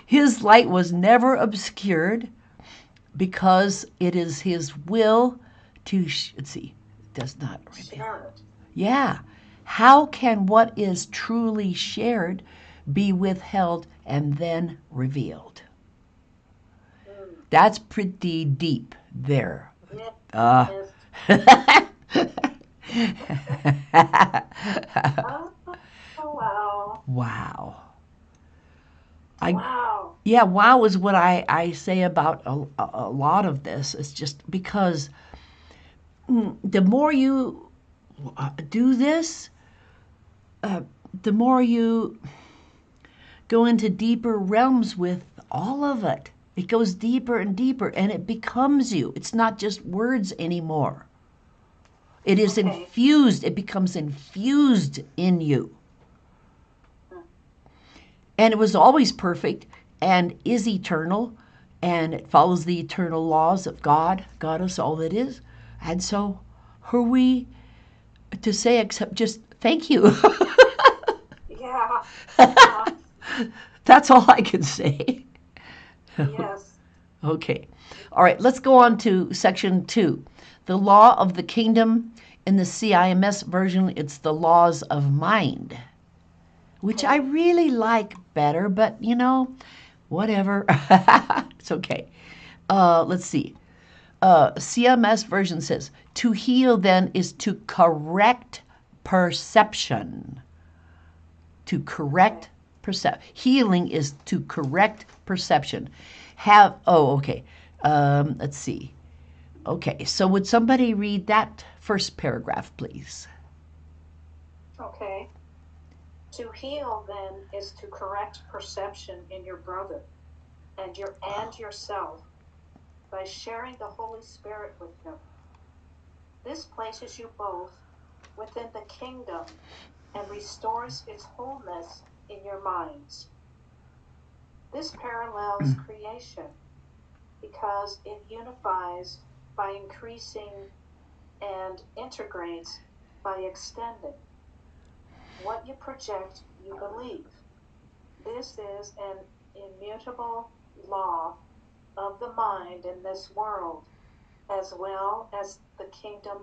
His light was never obscured because it is his will to let's see, does not reveal. Share it. Yeah. How can what is truly shared be withheld and then revealed? That's pretty deep there. Yes. Uh, Yes. Oh, wow. wow. Wow. Yeah, wow is what I say about a lot of this. It's just because the more you do this, the more you go into deeper realms with all of it. It goes deeper and deeper, and it becomes you. It's not just words anymore. It is Okay. infused, it becomes infused in you. And it was always perfect and is eternal, and it follows the eternal laws of God. God is all that is. And so, who are we to say except just thank you? Yeah. Yeah. That's all I can say. Yes. Okay. All right, let's go on to section 2. The law of the kingdom. In the CIMS version, it's the laws of mind, which I really like better, but whatever. It's okay. Let's see. CMS version says, to heal then is to correct perception. To correct perception. Healing is to correct perception. Okay. Let's see. Okay, so would somebody read that first paragraph, please? Okay. To heal then is to correct perception in your brother and yourself by sharing the Holy Spirit with him. This places you both within the kingdom and restores its wholeness in your minds. This parallels creation because it unifies by increasing and integrates by extending. What you project, you believe. This is an immutable law of the mind in this world, as well as the kingdom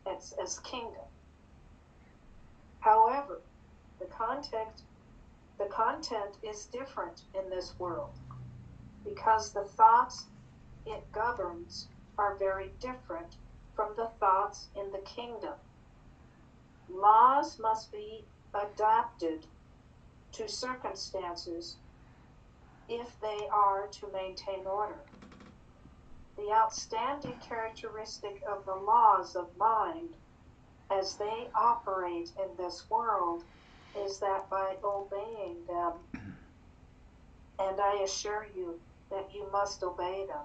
as kingdom. However, the content is different in this world because the thoughts it governs are very different from the thoughts in the kingdom. Laws must be adapted to circumstances if they are to maintain order. The outstanding characteristic of the laws of mind as they operate in this world is that by obeying them, and I assure you that you must obey them,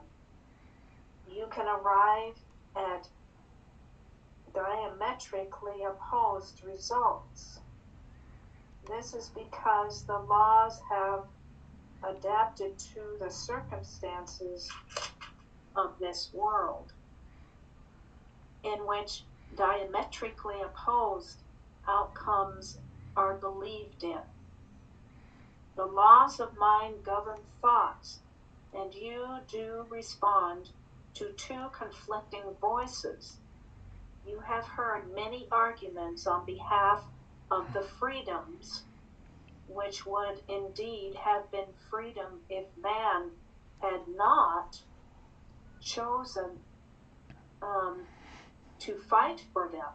you can arrive at diametrically opposed results. This is because the laws have adapted to the circumstances of this world, in which diametrically opposed outcomes are believed in. The laws of mind govern thoughts, and you do respond to two conflicting voices. You have heard many arguments on behalf of the freedoms, which would indeed have been freedom if man had not chosen to fight for them.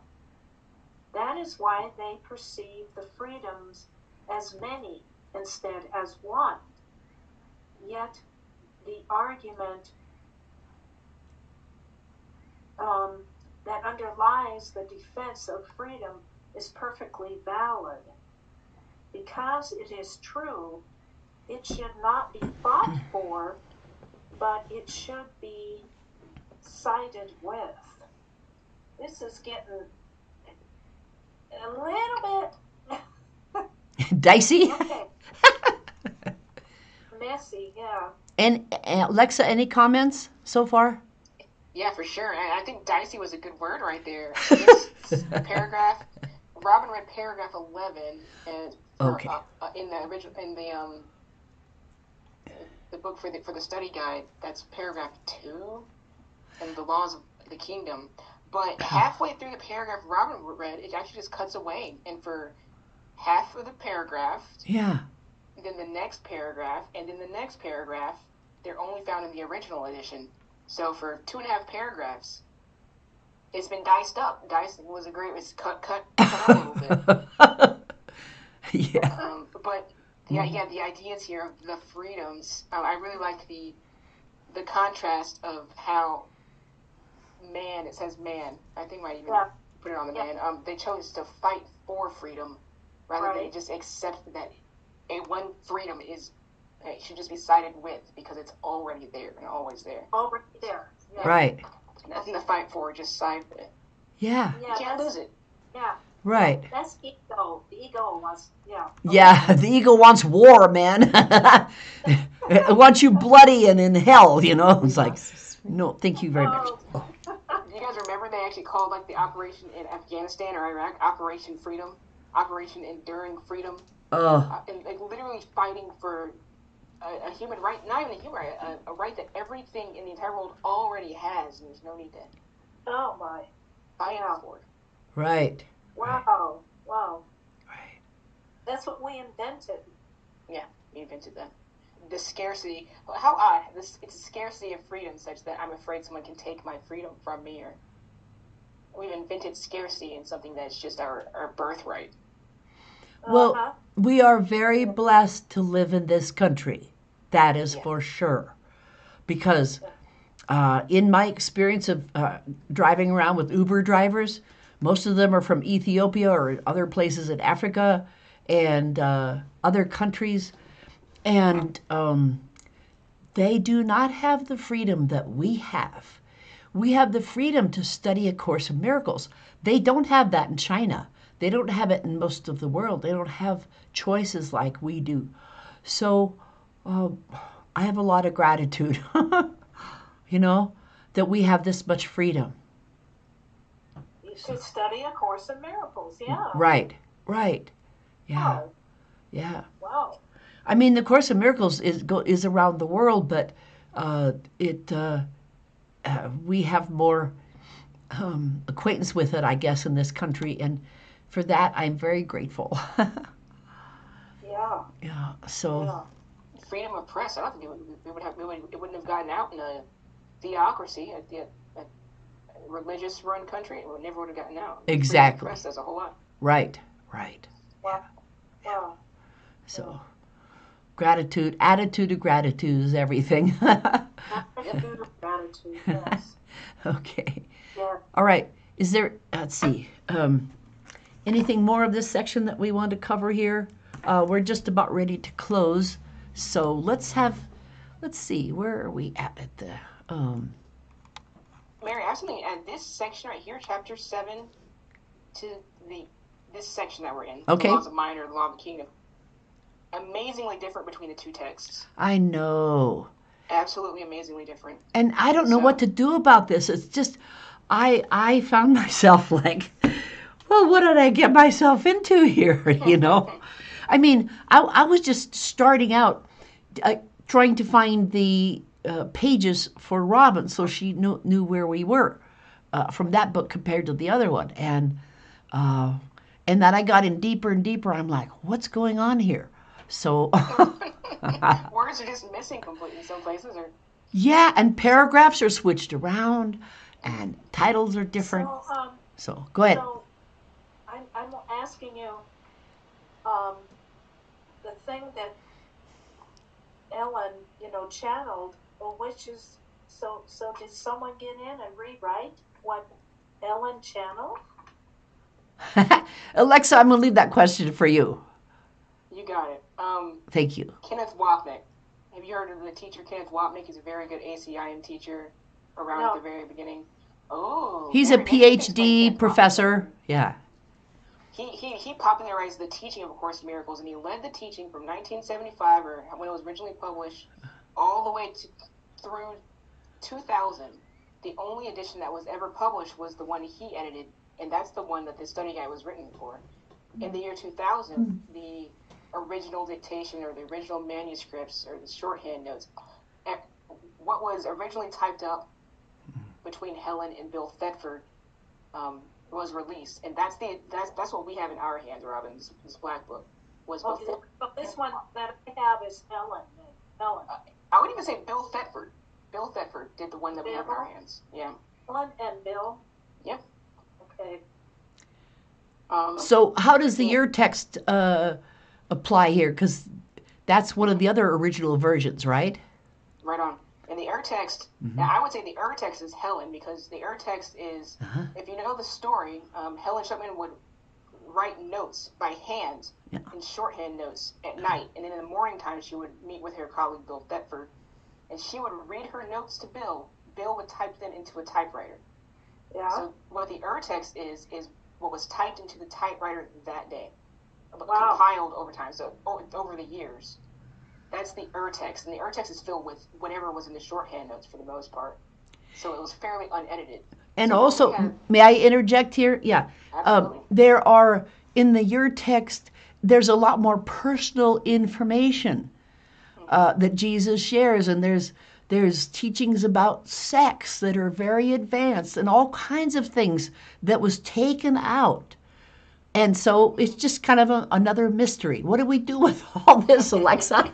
That is why they perceive the freedoms as many instead as one. Yet the argument that underlies the defense of freedom is perfectly valid. Because it is true, it should not be fought for, but it should be sided with. This is getting a little bit Dicey? okay. Messy, yeah. And Alexa, any comments so far? Yeah, for sure. And I think dicey was a good word right there. This paragraph, Robin read paragraph 11, and for, Okay. in the original in the book for the study guide, that's paragraph 2, and the laws of the kingdom. But halfway through the paragraph Robin read, it actually just cuts away, and for half of the paragraph, Yeah. then the next paragraph, and then the next paragraph, they're only found in the original edition. So for 2.5 paragraphs, it's been diced up. Diced was a great, was cut up a little bit. Yeah. But the ideas here of the freedoms, I really like the contrast of how man, it says man. I think I might even put it on the man. They chose to fight for freedom rather than just accept that one freedom should just be sided with because it's already there and always there. Already there. Yeah. Right. Nothing to fight for, just side with it. Yeah. You can't lose it. Yeah. Right. That's ego. The ego wants, Yeah, the ego wants war, man. It wants you bloody and in hell, you know? It's like, no, thank you very much. You guys remember they actually called like the operation in Afghanistan or Iraq Operation Freedom, Operation Enduring Freedom, and like literally fighting for a human right, not even a human right, a right that everything in the entire world already has, and there's no need to fight for it. Right. Wow. Wow. Right. That's what we invented. Yeah, we invented that. The scarcity. How odd. It's a scarcity of freedom such that I'm afraid someone can take my freedom from me. Or we've invented scarcity in something that's just our birthright. Well, we are very blessed to live in this country. That is for sure. Because in my experience of driving around with Uber drivers, most of them are from Ethiopia or other places in Africa and other countries. And they do not have the freedom that we have. We have the freedom to study A Course in Miracles. They don't have that in China. They don't have it in most of the world. They don't have choices like we do. So I have a lot of gratitude, you know, that we have this much freedom. You should study A Course in Miracles, yeah. Right, right. Yeah, Wow. yeah. Wow. I mean, the Course in Miracles is around the world, but we have more acquaintance with it, I guess, in this country, and for that, I'm very grateful. Yeah. Yeah. So. Yeah. Freedom of press. I don't think it wouldn't have gotten out in a theocracy, a religious-run country. It never would have gotten out. Exactly. Freedom of press does a whole lot. Right. Right. Wow. Wow. So. Gratitude, attitude of gratitude is everything. Attitude of gratitude, yes. Okay. Yeah. All right. Is there, let's see, anything more of this section that we want to cover here? We're just about ready to close. So let's see, where are we at the, Mary, I have something at this section right here, chapter 7, to this section that we're in. Okay. The laws of mind or the law of the kingdom. Amazingly different between the two texts. I know. Absolutely amazingly different. And I don't know what to do about this. It's just, I found myself like, well, what did I get myself into here, you know? I mean, I was just starting out trying to find the pages for Robin so she knew where we were from that book compared to the other one. And then I got in deeper and deeper. I'm like, what's going on here? So words are just missing completely in some places. Yeah, and paragraphs are switched around, and titles are different. So go ahead. So I'm asking you, the thing that Ellen, channeled, which is so did someone get in and rewrite what Ellen channeled? Alexa, I'm gonna leave that question for you. You got it. Thank you. Kenneth Wapnick. Have you heard of the teacher Kenneth Wapnick? He's a very good ACIM teacher around at the very beginning. Oh. He's a PhD professor. Yeah. He popularized the teaching of A Course in Miracles, and he led the teaching from 1975, or when it was originally published, all the way through 2000, the only edition that was ever published was the one he edited, and that's the one that the study guide was written for. In the year 2000, the original dictation or the original manuscripts or the shorthand notes, what was originally typed up between Helen and Bill Thetford was released, and that's what we have in our hands, Robin. This black book was before. But this one that I have is Helen. Helen. I would even say Bill Thetford. Bill Thetford did the one that we have in our hands. Yeah. Helen and Bill. Yep. Okay. So how does the your text apply here? Because that's one of the other original versions, right? Right on. And the Urtext, I would say the Urtext is Helen, because the Urtext is, if you know the story, Helen Shupman would write notes by hand in shorthand notes at night, and then in the morning time she would meet with her colleague Bill Thetford, and she would read her notes to Bill. Bill would type them into a typewriter. Yeah. So what the Urtext is what was typed into the typewriter that day, Wow. compiled over time, so over the years. That's the Urtext, and the Urtext is filled with whatever was in the shorthand notes for the most part. So it was fairly unedited. And So also, may I interject here? Yeah. Absolutely. There are, in the your text, there's a lot more personal information that Jesus shares, and there's teachings about sex that are very advanced and all kinds of things that was taken out. And so it's just kind of another mystery. What do we do with all this, Alexa?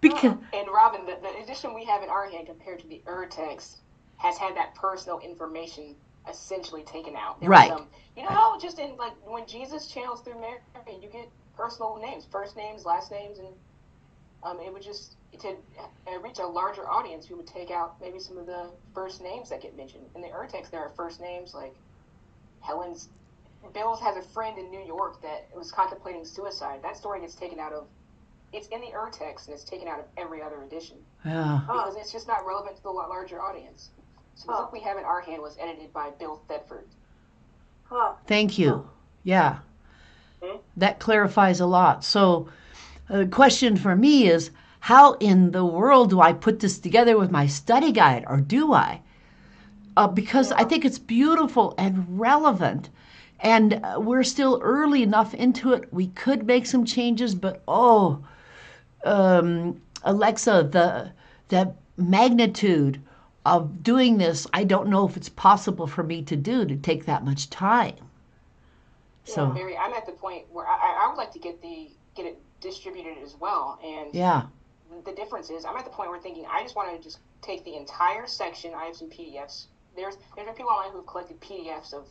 Because and Robin, the edition we have in our hand compared to the Urtext has had that personal information essentially taken out. There right. Was, you know how just in like when Jesus channels through Mary, you get personal names, first names, last names, and it would just to reach a larger audience who would take out maybe some of the first names that get mentioned. In the Urtext, there are first names like Helen's. Bill's has a friend in New York that was contemplating suicide. That story gets taken out of. It's in the Urtext, and it's taken out of every other edition. Yeah. Because it's just not relevant to the larger audience. So the book we have in our hand was edited by Bill Thetford. Thank you. Yeah. That clarifies a lot. So the question for me is, how in the world do I put this together with my study guide, or do I? Because I think it's beautiful and relevant. And we're still early enough into it. We could make some changes, but Alexa, the magnitude of doing this, I don't know if it's possible for me to take that much time. So, Mary, I'm at the point where I would like to get it distributed as well. And the difference is, I'm at the point where thinking I just want to just take the entire section. I have some PDFs. There's been people online who've collected PDFs of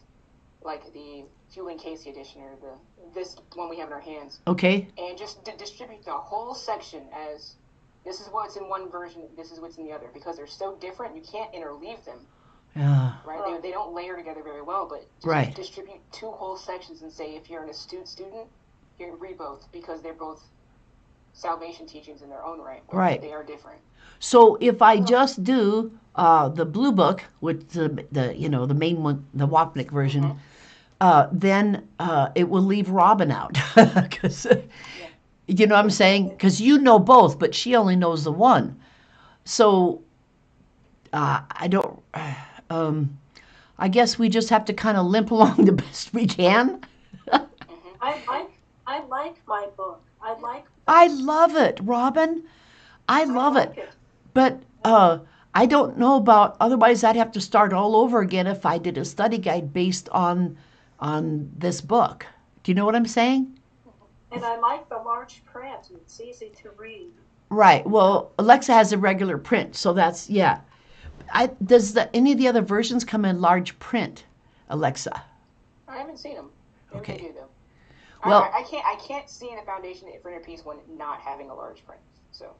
like the Julie and Casey edition or this one we have in our hands. Okay. And just distribute the whole section as this is what's in one version, this is what's in the other, because they're so different. You can't interleave them. Yeah. Right. They don't layer together very well, but just distribute two whole sections and say if you're an astute student, you read both because they're both salvation teachings in their own right. Right. They are different. So if I just do the blue book with the main one, the Wapnick version, then it will leave Robin out, because you know what I'm saying? Because you know both, but she only knows the one. So I don't. I guess we just have to kind of limp along the best we can. I like my book. I love it, Robin. I love it. But I don't know about, otherwise I'd have to start all over again if I did a study guide based on this book. Do you know what I'm saying? And I like the large print. It's easy to read. Right. Well, Alexa has a regular print, so that's, yeah. Does any of the other versions come in large print, Alexa? I haven't seen them. Maybe Okay. they do, though. Well, I can't see the Foundation for Inner Peace one not having a large print. So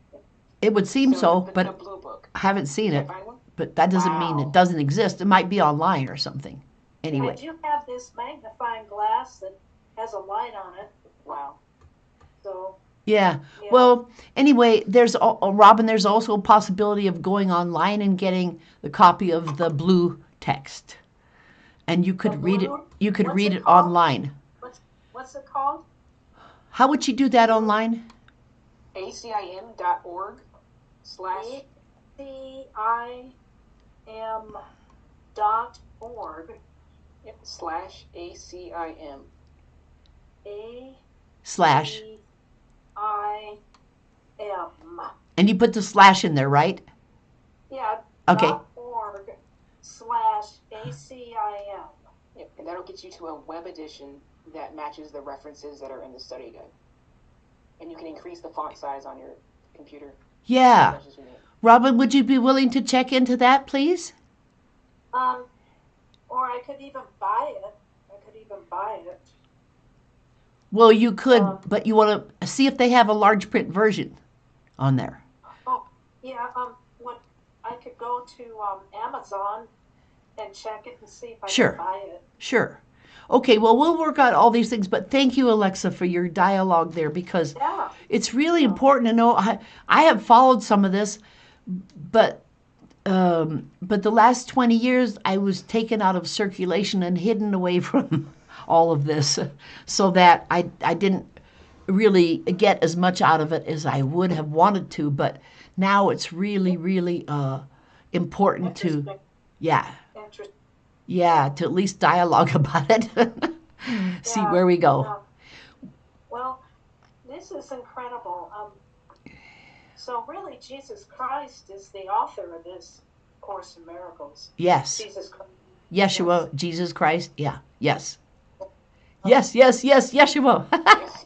it would seem so, the but blue book. I haven't seen Did it. I find one? But that doesn't mean it doesn't exist. It might be online or something. Anyway. I do have this magnifying glass that has a light on it. Wow. So. Yeah. Well, anyway, Robin, there's also a possibility of going online and getting the copy of the blue text. And you could read it. You could read it online. What's it called? How would you do that online? acim.org. slash ACIM.org. Yep, slash ACIM. Slash. ACIM. And you put the slash in there, right? Yeah. Okay. .org/ACIM. Yep, and that'll get you to a web edition that matches the references that are in the study guide. And you can increase the font size on your computer. Yeah. As much as you need. Robin, would you be willing to check into that, please? Or I could even buy it. Well, you could, but you want to see if they have a large print version on there. Oh, yeah. When I could go to Amazon and check it and see if I Sure. can buy it. Sure. Okay, well, we'll work on all these things, but thank you, Alexa, for your dialogue there, because Yeah. it's really important to know. I have followed some of this, but the last 20 years I was taken out of circulation and hidden away from all of this, so that I didn't really get as much out of it as I would have wanted to. But now it's really, really important to, Interesting. to at least dialogue about it. See where we go. Well, this is incredible. So really, Jesus Christ is the author of this Course in Miracles. Yes. Jesus Christ. Yeshua, Jesus Christ. Yeah. Yes. Yes, Yeshua. Yes.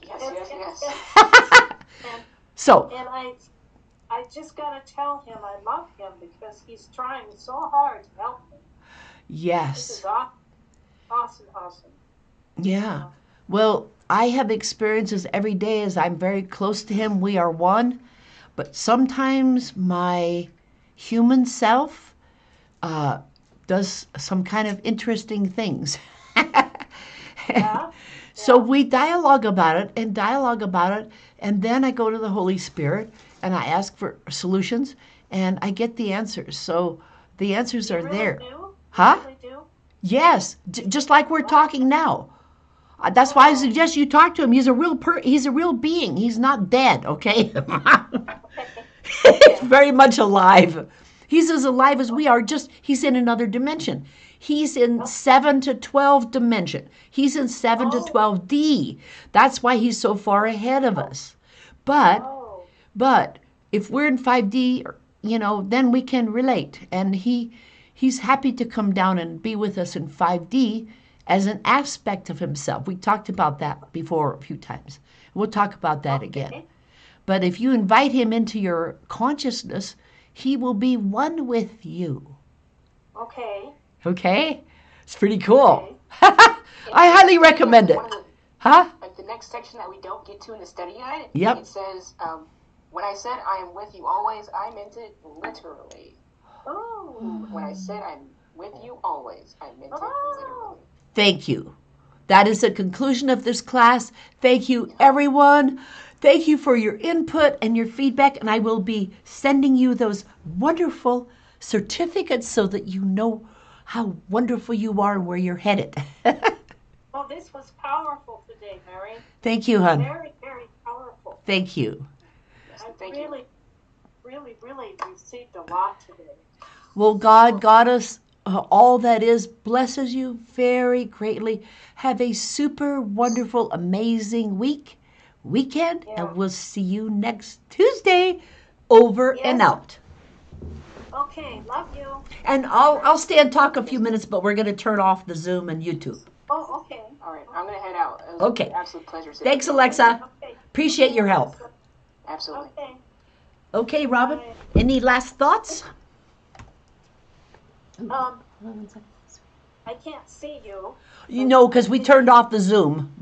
So. And I just got to tell him I love him because he's trying so hard to help me. Yes. This is awesome. Yeah. Well, I have experiences every day as I'm very close to him. We are one. But sometimes my human self does some kind of interesting things. So we dialogue about it, and then I go to the Holy Spirit and I ask for solutions, and I get the answers. So the answers are there. Huh? Really do? Yes, just like we're talking now. That's why I suggest you talk to him. He's a real being. He's not dead, okay? He's very much alive. He's as alive as we are, just he's in another dimension. He's in 7 to 12 dimension. He's in 7 to 12D. That's why he's so far ahead of us. But if we're in 5D, then we can relate. And he's happy to come down and be with us in 5D as an aspect of himself. We talked about that before a few times. We'll talk about that again. But if you invite him into your consciousness, he will be one with you. Okay? It's pretty cool. I highly recommend it. Like the next section that we don't get to in the study guide, it says, when I said I am with you always, I meant it literally. Oh. When I said I'm with you always, I meant it literally. Thank you. That is the conclusion of this class. Thank you, everyone. Thank you for your input and your feedback, and I will be sending you those wonderful certificates so that you know how wonderful you are and where you're headed. Well, this was powerful today, Mary. Thank you, hon. Very, very powerful. Thank you. I really received a lot today. Well, God us, all that is, blesses you very greatly. Have a super wonderful, amazing weekend, and we'll see you next Tuesday. Over and out. Okay, love you. And I'll stay and talk a few minutes, but we're going to turn off the Zoom and YouTube. Oh, okay. All right, I'm going to head out. It was Okay. an absolute pleasure. Thanks, Alexa. Okay. Appreciate your help. Absolutely. Okay, Robin, any last thoughts? I can't see you. Because we turned off the Zoom.